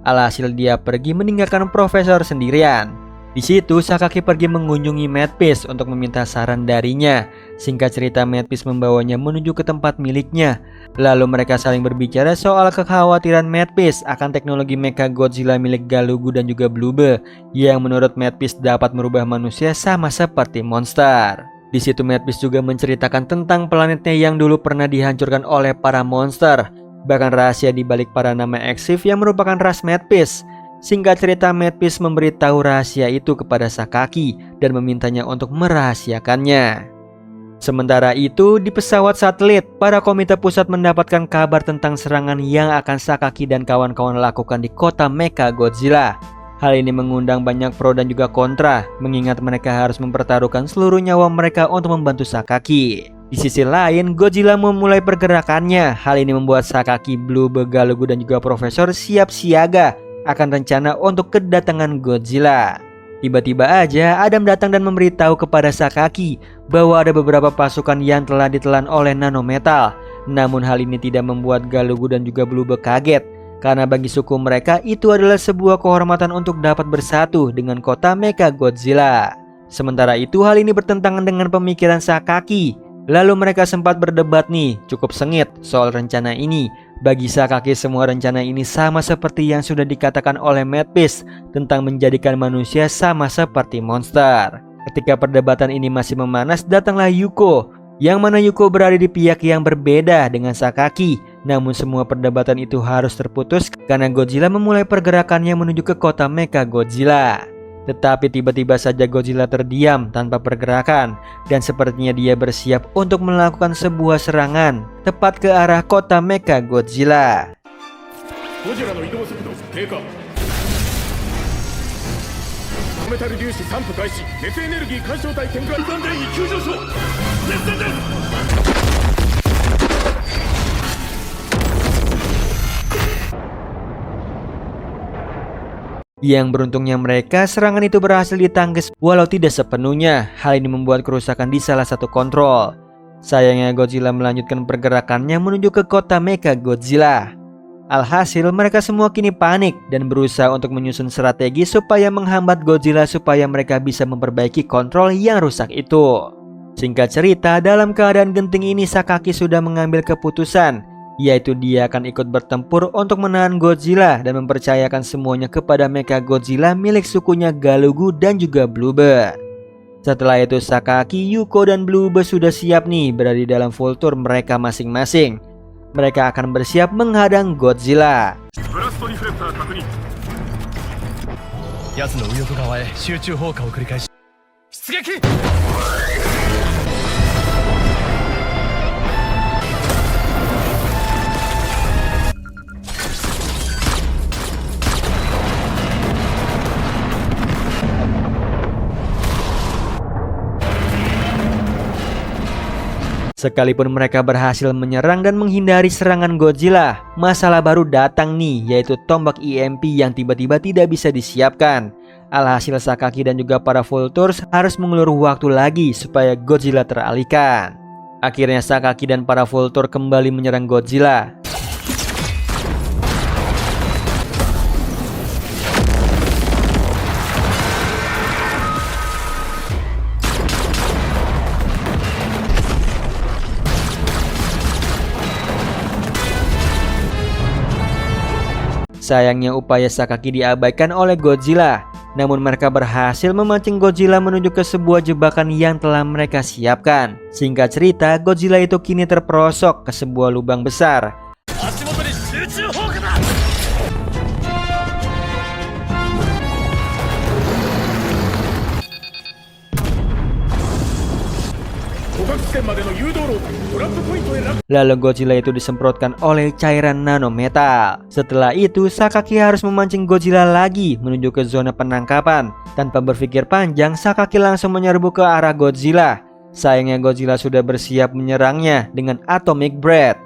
Alhasil dia pergi meninggalkan Profesor sendirian. Di situ Sakaki pergi mengunjungi Madpiece untuk meminta saran darinya. Singkat cerita, Madpiece membawanya menuju ke tempat miliknya. Lalu mereka saling berbicara soal kekhawatiran Madpiece akan teknologi Mecha Godzilla milik Galugu dan juga Bluebird yang menurut Madpiece dapat merubah manusia sama seperti monster. Di situ Madpiece juga menceritakan tentang planetnya yang dulu pernah dihancurkan oleh para monster. Bahkan rahasia di balik para nama Exif yang merupakan ras Madpiece. Singkat cerita, Madpiece memberitahu rahasia itu kepada Sakaki dan memintanya untuk merahasiakannya. Sementara itu, di pesawat satelit, para komite pusat mendapatkan kabar tentang serangan yang akan Sakaki dan kawan-kawan lakukan di kota Mecha Godzilla. Hal ini mengundang banyak pro dan juga kontra, mengingat mereka harus mempertaruhkan seluruh nyawa mereka untuk membantu Sakaki. Di sisi lain, Godzilla memulai pergerakannya. Hal ini membuat Sakaki, Bluebird, Galugu, dan juga Profesor siap siaga akan rencana untuk kedatangan Godzilla. Tiba-tiba aja Adam datang dan memberitahu kepada Sakaki bahwa ada beberapa pasukan yang telah ditelan oleh nanometal. Namun hal ini tidak membuat Galugu dan juga Bluebird kaget, karena bagi suku mereka itu adalah sebuah kehormatan untuk dapat bersatu dengan kota Mecha Godzilla. Sementara itu hal ini bertentangan dengan pemikiran Sakaki. Lalu mereka sempat berdebat nih, cukup sengit soal rencana ini. Bagi Sakaki semua rencana ini sama seperti yang sudah dikatakan oleh Madpiece tentang menjadikan manusia sama seperti monster. Ketika perdebatan ini masih memanas, datanglah Yuko. Yang mana Yuko berada di pihak yang berbeda dengan Sakaki. Namun semua perdebatan itu harus terputus karena Godzilla memulai pergerakannya menuju ke kota Mecha Godzilla. Tetapi tiba-tiba saja Godzilla terdiam tanpa pergerakan dan sepertinya dia bersiap untuk melakukan sebuah serangan tepat ke arah kota Mecha Godzilla. Yang beruntungnya mereka, serangan itu berhasil ditangkis walau tidak sepenuhnya. Hal ini membuat kerusakan di salah satu kontrol. Sayangnya Godzilla melanjutkan pergerakannya menuju ke kota Mecha Godzilla. Alhasil mereka semua kini panik dan berusaha untuk menyusun strategi supaya menghambat Godzilla supaya mereka bisa memperbaiki kontrol yang rusak itu. Singkat cerita, dalam keadaan genting ini Sakaki sudah mengambil keputusan, yaitu dia akan ikut bertempur untuk menahan Godzilla dan mempercayakan semuanya kepada Mecha Godzilla milik sukunya Galugu dan juga Bluebird. Setelah itu Sakaki, Yuko, dan Bluebird sudah siap nih berada di dalam Vulture mereka masing-masing. Mereka akan bersiap menghadang Godzilla. 奴の右翼側へ集中砲火を繰り返し出撃。 「Sekalipun mereka berhasil menyerang dan menghindari serangan Godzilla, masalah baru datang nih, yaitu tombak EMP yang tiba-tiba tidak bisa disiapkan. Alhasil Sakaki dan juga para Vultures harus mengulur waktu lagi supaya Godzilla teralihkan. Akhirnya Sakaki dan para Vulture kembali menyerang Godzilla. Sayangnya upaya Sakaki diabaikan oleh Godzilla. Namun mereka berhasil memancing Godzilla menuju ke sebuah jebakan yang telah mereka siapkan. Singkat cerita, Godzilla itu kini terperosok ke sebuah lubang besar. Lalu Godzilla itu disemprotkan oleh cairan nanometal. Setelah itu Sakaki harus memancing Godzilla lagi menuju ke zona penangkapan. Tanpa berpikir panjang, Sakaki langsung menyerbu ke arah Godzilla. Sayangnya Godzilla sudah bersiap menyerangnya dengan Atomic Breath.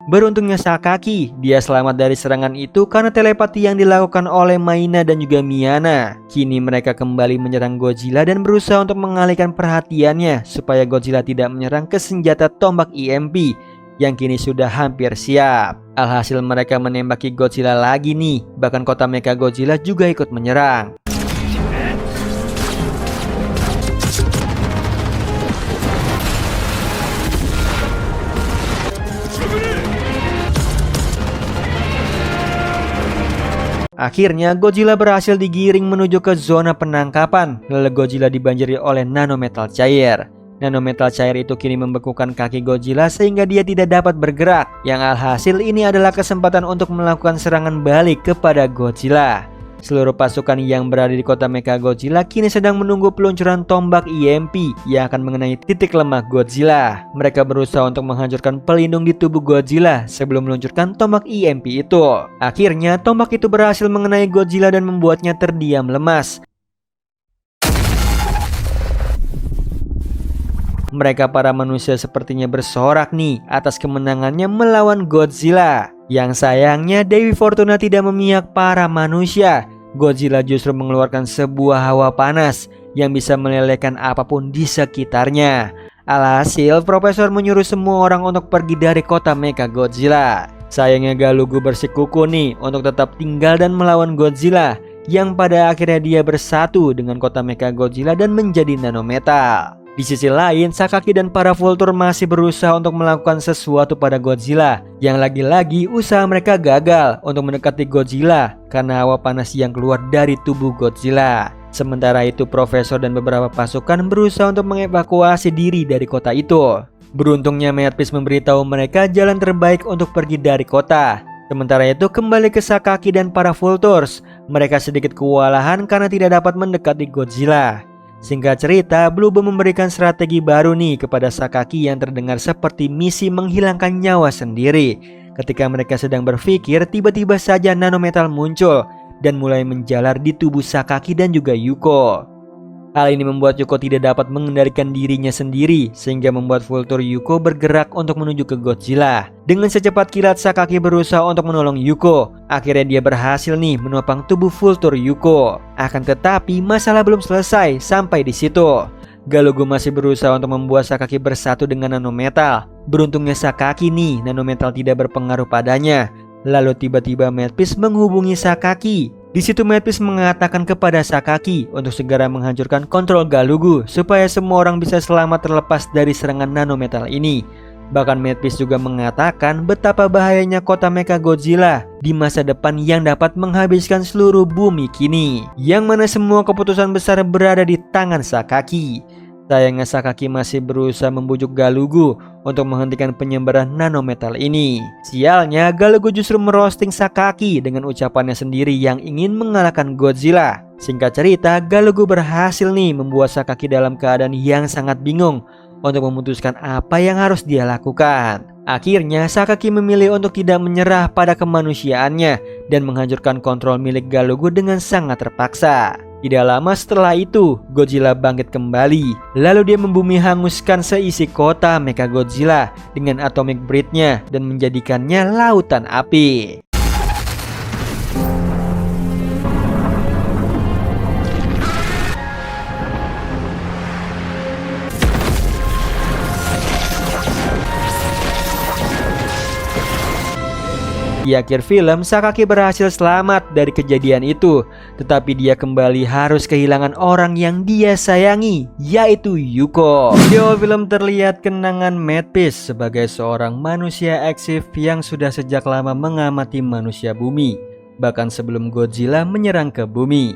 Beruntungnya Sakaki, dia selamat dari serangan itu karena telepati yang dilakukan oleh Maina dan juga Miana. Kini mereka kembali menyerang Godzilla dan berusaha untuk mengalihkan perhatiannya supaya Godzilla tidak menyerang ke senjata tombak EMP yang kini sudah hampir siap. Alhasil mereka menembaki Godzilla lagi nih, bahkan kota Mecha Godzilla juga ikut menyerang. Akhirnya Godzilla berhasil digiring menuju ke zona penangkapan. Lalu Godzilla dibanjiri oleh nanometal cair. Nanometal cair itu kini membekukan kaki Godzilla sehingga dia tidak dapat bergerak. Yang alhasil ini adalah kesempatan untuk melakukan serangan balik kepada Godzilla. Seluruh pasukan yang berada di kota Mecha Godzilla kini sedang menunggu peluncuran tombak EMP yang akan mengenai titik lemah Godzilla. Mereka berusaha untuk menghancurkan pelindung di tubuh Godzilla sebelum meluncurkan tombak EMP itu. Akhirnya tombak itu berhasil mengenai Godzilla dan membuatnya terdiam lemas. Mereka para manusia sepertinya bersorak nih atas kemenangannya melawan Godzilla. Yang sayangnya Dewi Fortuna tidak memihak para manusia. Godzilla justru mengeluarkan sebuah hawa panas yang bisa melelehkan apapun di sekitarnya. Alhasil Profesor menyuruh semua orang untuk pergi dari kota Mecha Godzilla. Sayangnya Galugu bersikukuh nih untuk tetap tinggal dan melawan Godzilla, yang pada akhirnya dia bersatu dengan kota Mecha Godzilla dan menjadi nanometal. Di sisi lain, Sakaki dan para Vulture masih berusaha untuk melakukan sesuatu pada Godzilla, yang lagi-lagi usaha mereka gagal untuk mendekati Godzilla karena hawa panas yang keluar dari tubuh Godzilla. Sementara itu Profesor dan beberapa pasukan berusaha untuk mengevakuasi diri dari kota itu. Beruntungnya Medpiece memberitahu mereka jalan terbaik untuk pergi dari kota. Sementara itu kembali ke Sakaki dan para Vultures, mereka sedikit kewalahan karena tidak dapat mendekati Godzilla. Singkat cerita, Bluebird memberikan strategi baru nih kepada Sakaki yang terdengar seperti misi menghilangkan nyawa sendiri. Ketika mereka sedang berpikir, tiba-tiba saja nanometal muncul dan mulai menjalar di tubuh Sakaki dan juga Yuko. Hal ini membuat Yuko tidak dapat mengendalikan dirinya sendiri, sehingga membuat Vulture Yuko bergerak untuk menuju ke Godzilla. Dengan secepat kilat Sakaki berusaha untuk menolong Yuko. Akhirnya dia berhasil nih menopang tubuh Vulture Yuko. Akan tetapi masalah belum selesai sampai di situ. Galugu masih berusaha untuk membuat Sakaki bersatu dengan nanometal. Beruntungnya Sakaki nih, nanometal tidak berpengaruh padanya. Lalu tiba-tiba Medpiece menghubungi Sakaki. Di situ Medpiece mengatakan kepada Sakaki untuk segera menghancurkan kontrol Galugu supaya semua orang bisa selamat terlepas dari serangan nanometal ini. Bahkan Medpiece juga mengatakan betapa bahayanya kota Mecha Godzilla di masa depan yang dapat menghabiskan seluruh bumi kini, yang mana semua keputusan besar berada di tangan Sakaki. Sayangnya Sakaki masih berusaha membujuk Galugu untuk menghentikan penyebaran nanometal ini. Sialnya Galugu justru merosting Sakaki dengan ucapannya sendiri yang ingin mengalahkan Godzilla. Singkat cerita, Galugu berhasil nih membuat Sakaki dalam keadaan yang sangat bingung untuk memutuskan apa yang harus dia lakukan. Akhirnya Sakaki memilih untuk tidak menyerah pada kemanusiaannya dan menghancurkan kontrol milik Galugu dengan sangat terpaksa. Tidak lama setelah itu, Godzilla bangkit kembali. Lalu dia membumi hanguskan seisi kota Mechagodzilla dengan atomic breath-nya dan menjadikannya lautan api. Di akhir film, Sakaki berhasil selamat dari kejadian itu, tetapi dia kembali harus kehilangan orang yang dia sayangi, yaitu Yuko. Di awal film terlihat kenangan Madpiece sebagai seorang manusia eksif yang sudah sejak lama mengamati manusia bumi, bahkan sebelum Godzilla menyerang ke bumi.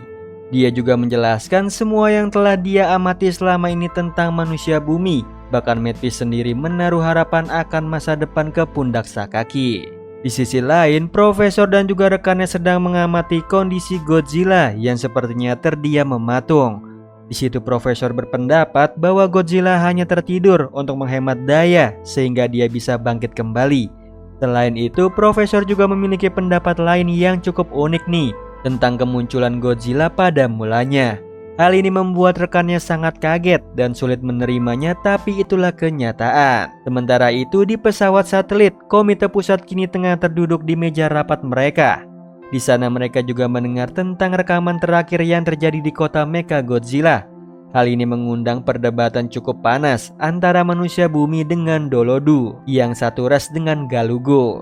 Dia juga menjelaskan semua yang telah dia amati selama ini tentang manusia bumi, bahkan Madpiece sendiri menaruh harapan akan masa depan ke pundak Sakaki. Di sisi lain, Profesor dan juga rekannya sedang mengamati kondisi Godzilla yang sepertinya terdiam mematung. Di situ Profesor berpendapat bahwa Godzilla hanya tertidur untuk menghemat daya sehingga dia bisa bangkit kembali. Selain itu, Profesor juga memiliki pendapat lain yang cukup unik nih tentang kemunculan Godzilla pada mulanya. Hal ini membuat rekannya sangat kaget dan sulit menerimanya, tapi itulah kenyataan. Sementara itu, di pesawat satelit, komite pusat kini tengah terduduk di meja rapat mereka. Di sana mereka juga mendengar tentang rekaman terakhir yang terjadi di kota Mechagodzilla. Hal ini mengundang perdebatan cukup panas antara manusia bumi dengan Dolodu, yang satu ras dengan Galugo.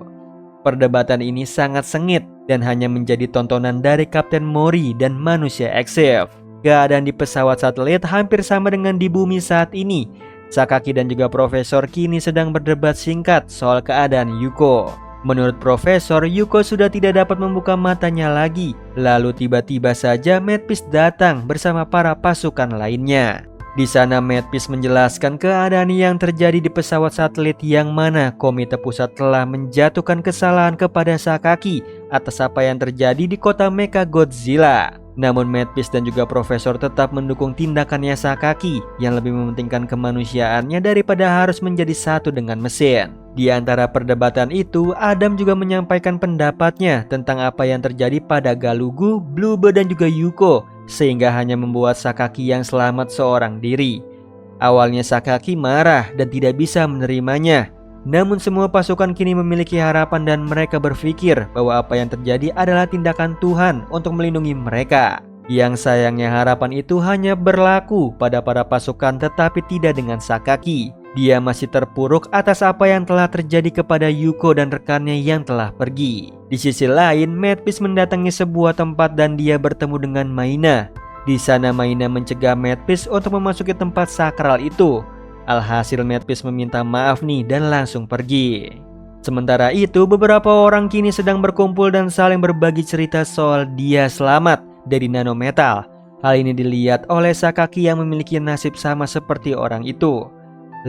Perdebatan ini sangat sengit dan hanya menjadi tontonan dari Kapten Mori dan manusia eksif. Keadaan di pesawat satelit hampir sama dengan di bumi saat ini. Sakaki dan juga Profesor kini sedang berdebat singkat soal keadaan Yuko. Menurut Profesor, Yuko sudah tidak dapat membuka matanya lagi. Lalu tiba-tiba saja Madpiece datang bersama para pasukan lainnya. Di sana Madpiece menjelaskan keadaan yang terjadi di pesawat satelit, yang mana komite pusat telah menjatuhkan kesalahan kepada Sakaki atas apa yang terjadi di kota Mechagodzilla. Namun Madpiece dan juga Profesor tetap mendukung tindakannya Sakaki yang lebih mementingkan kemanusiaannya daripada harus menjadi satu dengan mesin. Di antara perdebatan itu, Adam juga menyampaikan pendapatnya tentang apa yang terjadi pada Galugu, Bluebird dan juga Yuko, sehingga hanya membuat Sakaki yang selamat seorang diri. Awalnya Sakaki marah dan tidak bisa menerimanya. Namun semua pasukan kini memiliki harapan dan mereka berpikir bahwa apa yang terjadi adalah tindakan Tuhan untuk melindungi mereka. Yang sayangnya harapan itu hanya berlaku pada para pasukan tetapi tidak dengan Sakaki. Dia masih terpuruk atas apa yang telah terjadi kepada Yuko dan rekannya yang telah pergi. Di sisi lain, Madpiece mendatangi sebuah tempat dan dia bertemu dengan Maina. Di sana Maina mencegah Madpiece untuk memasuki tempat sakral itu. Alhasil Madpiece meminta maaf nih dan langsung pergi. Sementara itu, beberapa orang kini sedang berkumpul dan saling berbagi cerita soal dia selamat dari nanometal. Hal ini dilihat oleh Sakaki yang memiliki nasib sama seperti orang itu.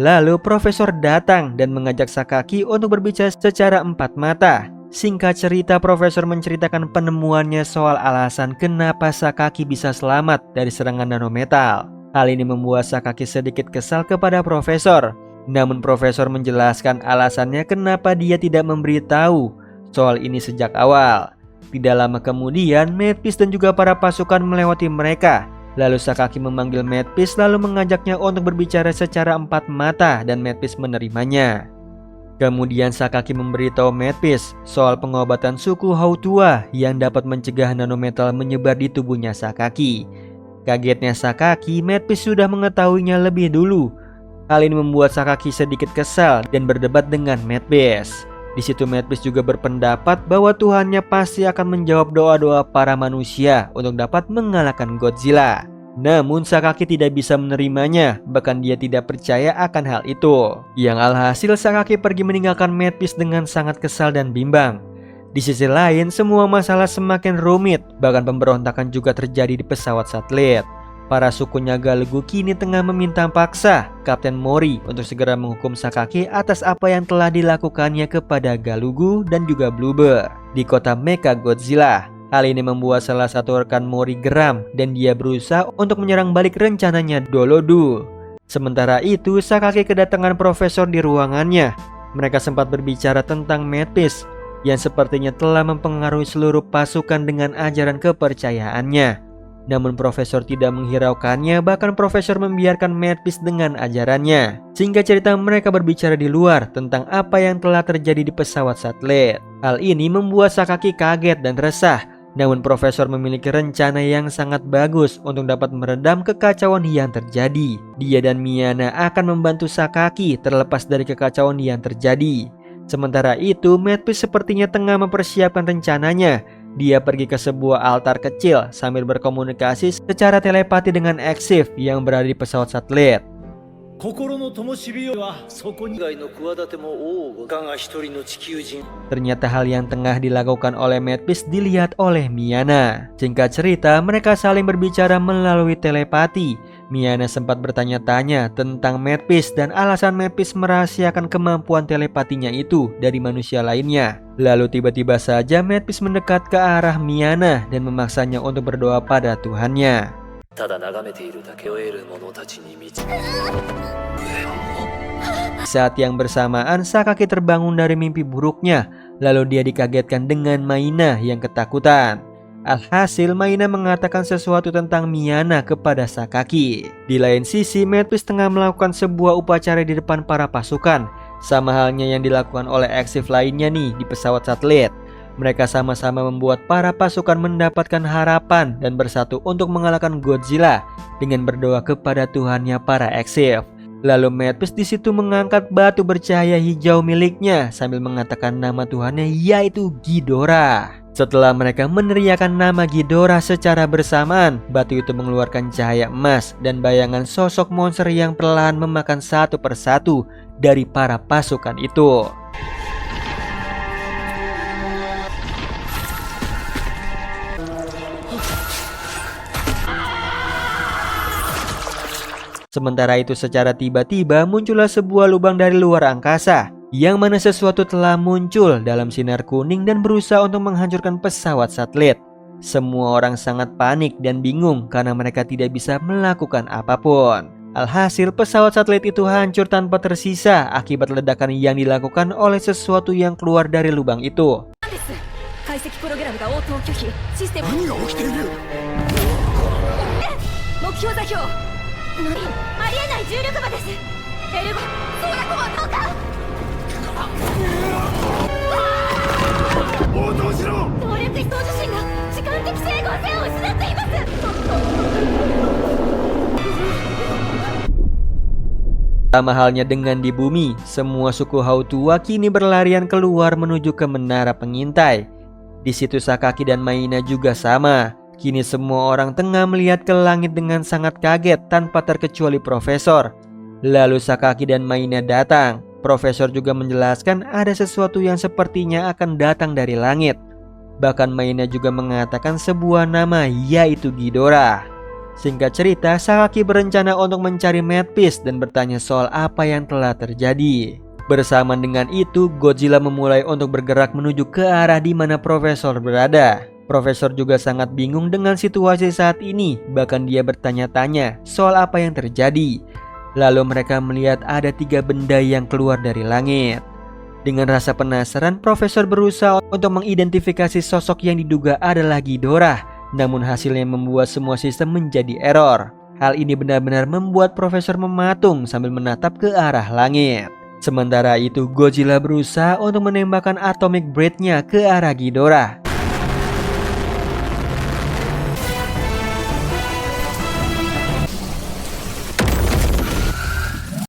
Lalu Profesor datang dan mengajak Sakaki untuk berbicara secara empat mata. Singkat cerita, Profesor menceritakan penemuannya soal alasan kenapa Sakaki bisa selamat dari serangan nanometal. Hal ini membuat Sakaki sedikit kesal kepada Profesor. Namun Profesor menjelaskan alasannya kenapa dia tidak memberitahu soal ini sejak awal. Tidak lama kemudian, Madpiece dan juga para pasukan melewati mereka. Lalu Sakaki memanggil Madpiece lalu mengajaknya untuk berbicara secara empat mata dan Madpiece menerimanya. Kemudian Sakaki memberitahu Madpiece soal pengobatan suku Hautua yang dapat mencegah nanometal menyebar di tubuhnya Sakaki. Kagetnya Sakaki, Madpiece sudah mengetahuinya lebih dulu. Hal ini membuat Sakaki sedikit kesal dan berdebat dengan Madpiece. Di situ Madpiece juga berpendapat bahwa Tuhannya pasti akan menjawab doa-doa para manusia untuk dapat mengalahkan Godzilla. Namun Sakaki tidak bisa menerimanya, bahkan dia tidak percaya akan hal itu. Yang alhasil Sakaki pergi meninggalkan Madpiece dengan sangat kesal dan bimbang. Di sisi lain, semua masalah semakin rumit, bahkan pemberontakan juga terjadi di pesawat satelit. Para sukunya Galugu kini tengah meminta paksa Kapten Mori untuk segera menghukum Sakaki atas apa yang telah dilakukannya kepada Galugu dan juga Bluebird di kota Mechagodzilla. Hal ini membuat salah satu rekan Mori geram dan dia berusaha untuk menyerang balik rencananya Dolodu. Sementara itu, Sakaki kedatangan Profesor di ruangannya. Mereka sempat berbicara tentang Madpiece yang sepertinya telah mempengaruhi seluruh pasukan dengan ajaran kepercayaannya. Namun Profesor tidak menghiraukannya, bahkan Profesor membiarkan Medivh dengan ajarannya. Singkat cerita, mereka berbicara di luar tentang apa yang telah terjadi di pesawat satelit. Hal ini membuat Sakaki kaget dan resah. Namun Profesor memiliki rencana yang sangat bagus untuk dapat meredam kekacauan yang terjadi. Dia dan Miana akan membantu Sakaki terlepas dari kekacauan yang terjadi. Sementara itu, Medivh sepertinya tengah mempersiapkan rencananya. Dia pergi ke sebuah altar kecil sambil berkomunikasi secara telepati dengan Exif yang berada di pesawat satelit. Ternyata hal yang tengah dilakukan oleh Medivh dilihat oleh Miana. Singkat cerita, mereka saling berbicara melalui telepati. Miana sempat bertanya-tanya tentang Medivh dan alasan Medivh merahasiakan kemampuan telepatinya itu dari manusia lainnya. Lalu tiba-tiba saja Medivh mendekat ke arah Miana dan memaksanya untuk berdoa pada Tuhannya. Saat yang bersamaan, Sakaki terbangun dari mimpi buruknya. Lalu dia dikagetkan dengan Maina yang ketakutan. Alhasil, Maina mengatakan sesuatu tentang Miana kepada Sakaki. Di lain sisi, Medivh tengah melakukan sebuah upacara di depan para pasukan, sama halnya yang dilakukan oleh Exif lainnya nih di pesawat satelit. Mereka sama-sama membuat para pasukan mendapatkan harapan dan bersatu untuk mengalahkan Godzilla dengan berdoa kepada Tuhannya para Exif. Lalu Medivh di situ mengangkat batu bercahaya hijau miliknya sambil mengatakan nama Tuhannya, yaitu Ghidorah. Setelah mereka meneriakkan nama Ghidorah secara bersamaan, batu itu mengeluarkan cahaya emas dan bayangan sosok monster yang perlahan memakan satu persatu dari para pasukan itu. Sementara itu secara tiba-tiba muncullah sebuah lubang dari luar angkasa, yang mana sesuatu telah muncul dalam sinar kuning dan berusaha untuk menghancurkan pesawat satelit. Semua orang sangat panik dan bingung karena mereka tidak bisa melakukan apapun. Alhasil pesawat satelit itu hancur tanpa tersisa akibat ledakan yang dilakukan oleh sesuatu yang keluar dari lubang itu. Sama halnya dengan di bumi, semua suku Hautua kini berlarian keluar menuju ke menara pengintai. Di situ Sakaki dan Maina juga sama. Kini semua orang tengah melihat ke langit dengan sangat kaget tanpa terkecuali Profesor. Lalu Sakaki dan Maina datang. Profesor juga menjelaskan ada sesuatu yang sepertinya akan datang dari langit. Bahkan Maina juga mengatakan sebuah nama, yaitu Ghidorah. Singkat cerita, Sakaki berencana untuk mencari Medivh dan bertanya soal apa yang telah terjadi. Bersamaan dengan itu, Godzilla memulai untuk bergerak menuju ke arah di mana Profesor berada. Profesor juga sangat bingung dengan situasi saat ini, bahkan dia bertanya-tanya soal apa yang terjadi. Lalu mereka melihat ada 3 benda yang keluar dari langit. Dengan rasa penasaran, Profesor berusaha untuk mengidentifikasi sosok yang diduga adalah Ghidorah. Namun hasilnya membuat semua sistem menjadi error. Hal ini benar-benar membuat Profesor mematung sambil menatap ke arah langit. Sementara itu, Godzilla berusaha untuk menembakkan atomic breath-nya ke arah Ghidorah.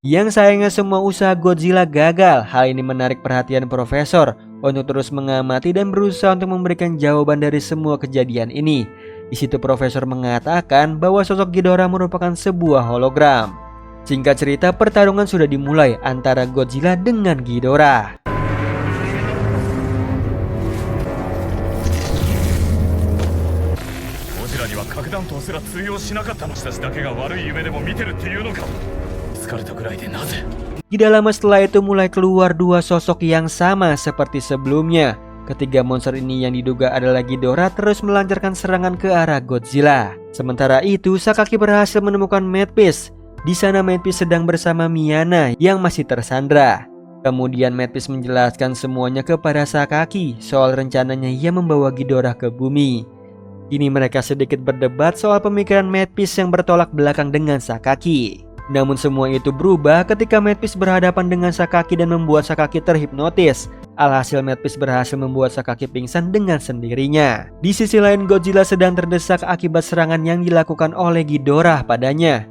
Yang sayangnya semua usaha Godzilla gagal. Hal ini menarik perhatian Profesor untuk terus mengamati dan berusaha untuk memberikan jawaban dari semua kejadian ini. Di situ Profesor mengatakan bahwa sosok Ghidorah merupakan sebuah hologram. Singkat cerita, pertarungan sudah dimulai antara Godzilla dengan Ghidorah. Tidak lama setelah itu mulai keluar 2 sosok yang sama seperti sebelumnya. Ketiga monster ini yang diduga adalah Ghidorah terus melancarkan serangan ke arah Godzilla. Sementara itu, Sakaki berhasil menemukan Medivh. Di sana Medivh sedang bersama Miana yang masih tersandra. Kemudian Medivh menjelaskan semuanya kepada Sakaki soal rencananya ia membawa Ghidorah ke bumi. Kini mereka sedikit berdebat soal pemikiran Medpiece yang bertolak belakang dengan Sakaki. Namun semua itu berubah ketika Medpiece berhadapan dengan Sakaki dan membuat Sakaki terhipnotis. Alhasil Medpiece berhasil membuat Sakaki pingsan dengan sendirinya. Di sisi lain Godzilla sedang terdesak akibat serangan yang dilakukan oleh Ghidorah padanya.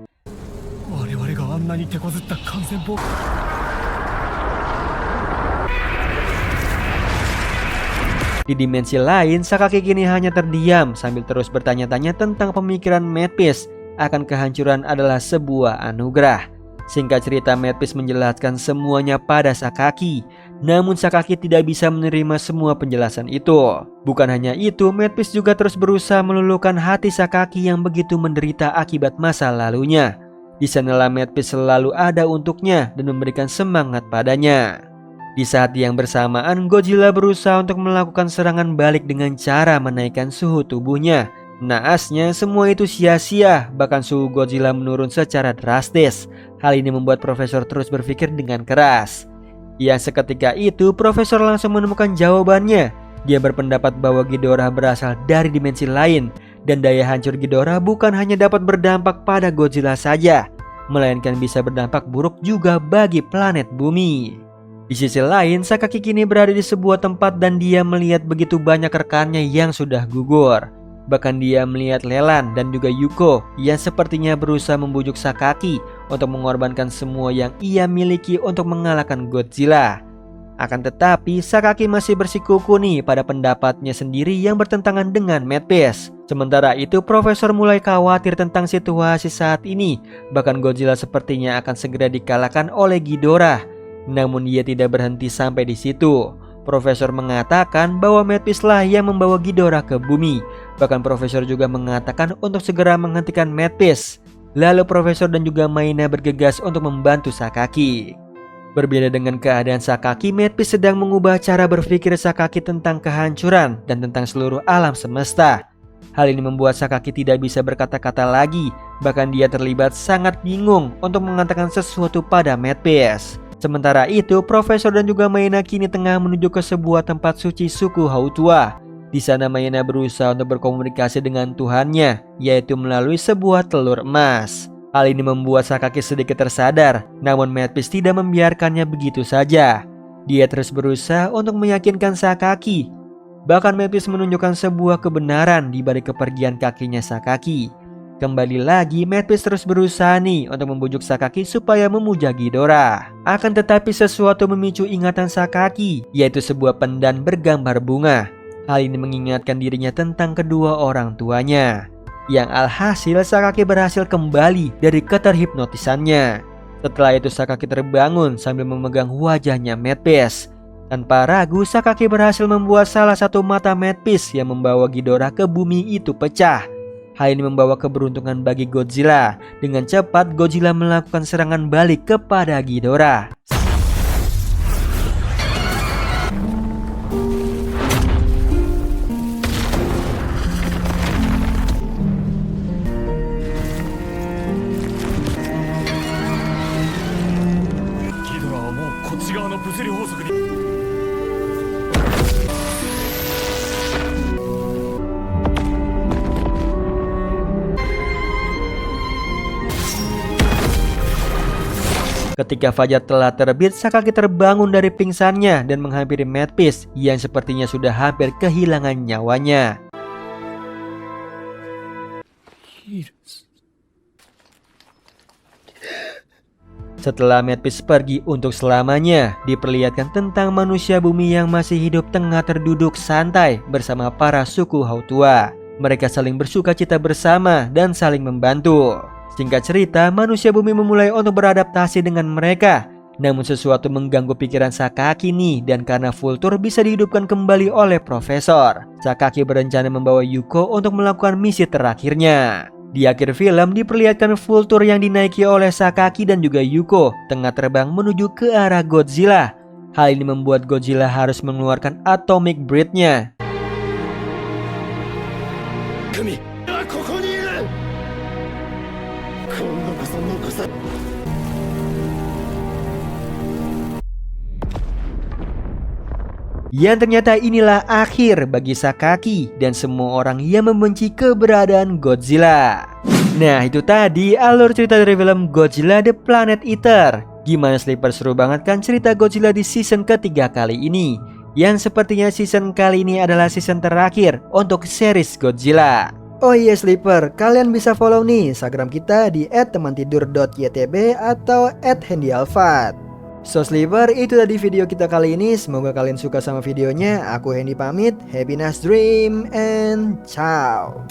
Di dimensi lain, Sakaki kini hanya terdiam sambil terus bertanya-tanya tentang pemikiran Medpiece akan kehancuran adalah sebuah anugerah. Singkat cerita, Medpiece menjelaskan semuanya pada Sakaki. Namun Sakaki tidak bisa menerima semua penjelasan itu. Bukan hanya itu, Medpiece juga terus berusaha meluluhkan hati Sakaki yang begitu menderita akibat masa lalunya. Di sanalah Medpiece selalu ada untuknya dan memberikan semangat padanya. Di saat yang bersamaan, Godzilla berusaha untuk melakukan serangan balik dengan cara menaikkan suhu tubuhnya. Naasnya, semua itu sia-sia, bahkan suhu Godzilla menurun secara drastis. Hal ini membuat Profesor terus berpikir dengan keras. Yang seketika itu, Profesor langsung menemukan jawabannya. Dia berpendapat bahwa Ghidorah berasal dari dimensi lain, dan daya hancur Ghidorah bukan hanya dapat berdampak pada Godzilla saja, melainkan bisa berdampak buruk juga bagi planet bumi. Di sisi lain, Sakaki kini berada di sebuah tempat dan dia melihat begitu banyak rekannya yang sudah gugur. Bahkan dia melihat Leland dan juga Yuko yang sepertinya berusaha membujuk Sakaki untuk mengorbankan semua yang ia miliki untuk mengalahkan Godzilla. Akan tetapi, Sakaki masih bersikuku nih pada pendapatnya sendiri yang bertentangan dengan Medpiece. Sementara itu, Profesor mulai khawatir tentang situasi saat ini. Bahkan Godzilla sepertinya akan segera dikalahkan oleh Ghidorah. Namun dia tidak berhenti sampai di situ. Profesor mengatakan bahwa Medpiece lah yang membawa Ghidorah ke bumi. Bahkan Profesor juga mengatakan untuk segera menghentikan Medpiece. Lalu Profesor dan juga Maina bergegas untuk membantu Sakaki. Berbeda dengan keadaan Sakaki, Medpiece sedang mengubah cara berpikir Sakaki tentang kehancuran dan tentang seluruh alam semesta. Hal ini membuat Sakaki tidak bisa berkata-kata lagi. Bahkan dia terlibat sangat bingung untuk mengatakan sesuatu pada Medpiece. Sementara itu, Profesor dan juga Maina kini tengah menuju ke sebuah tempat suci suku Hautua. Di sana Maina berusaha untuk berkomunikasi dengan Tuhannya, yaitu melalui sebuah telur emas. Hal ini membuat Sakaki sedikit tersadar, namun Medpiece tidak membiarkannya begitu saja. Dia terus berusaha untuk meyakinkan Sakaki. Bahkan Medpiece menunjukkan sebuah kebenaran di balik kepergian kakinya Sakaki. Kembali lagi, Medpiece terus berusaha nih untuk membujuk Sakaki supaya memuja Ghidorah. Akan tetapi sesuatu memicu ingatan Sakaki, yaitu sebuah pendan bergambar bunga. Hal ini mengingatkan dirinya tentang kedua orang tuanya. Yang alhasil Sakaki berhasil kembali dari keterhipnotisannya. Setelah itu Sakaki terbangun sambil memegang wajahnya Medpiece. Tanpa ragu, Sakaki berhasil membuat salah satu mata Medpiece yang membawa Ghidorah ke bumi itu pecah. Hal ini membawa keberuntungan bagi Godzilla. Dengan cepat Godzilla melakukan serangan balik kepada Ghidorah. Ketika fajar telah terbit, Sakaki terbangun dari pingsannya dan menghampiri Medpiece yang sepertinya sudah hampir kehilangan nyawanya. Setelah Medpiece pergi untuk selamanya, diperlihatkan tentang manusia bumi yang masih hidup tengah terduduk santai bersama para suku Hautua. Mereka saling bersukacita bersama dan saling membantu. Singkat cerita, manusia bumi memulai untuk beradaptasi dengan mereka. Namun sesuatu mengganggu pikiran Sakaki nih, dan karena Vulture bisa dihidupkan kembali oleh Profesor, Sakaki berencana membawa Yuko untuk melakukan misi terakhirnya. Di akhir film diperlihatkan Vulture yang dinaiki oleh Sakaki dan juga Yuko tengah terbang menuju ke arah Godzilla. Hal ini membuat Godzilla harus mengeluarkan Atomic Breath-nya. Yang ternyata inilah akhir bagi Sakaki dan semua orang yang membenci keberadaan Godzilla. Nah, itu tadi alur cerita dari film Godzilla The Planet Eater. Gimana Sleeper, seru banget kan cerita Godzilla di season ketiga kali ini? Yang sepertinya season kali ini adalah season terakhir untuk series Godzilla. Oh iya Sleeper, kalian bisa follow nih Instagram kita di @temantidur.ytb atau @handyalfat. So Sleeper, itu tadi video kita kali ini. Semoga kalian suka sama videonya. Aku Hendy pamit. Happy nice dream and ciao.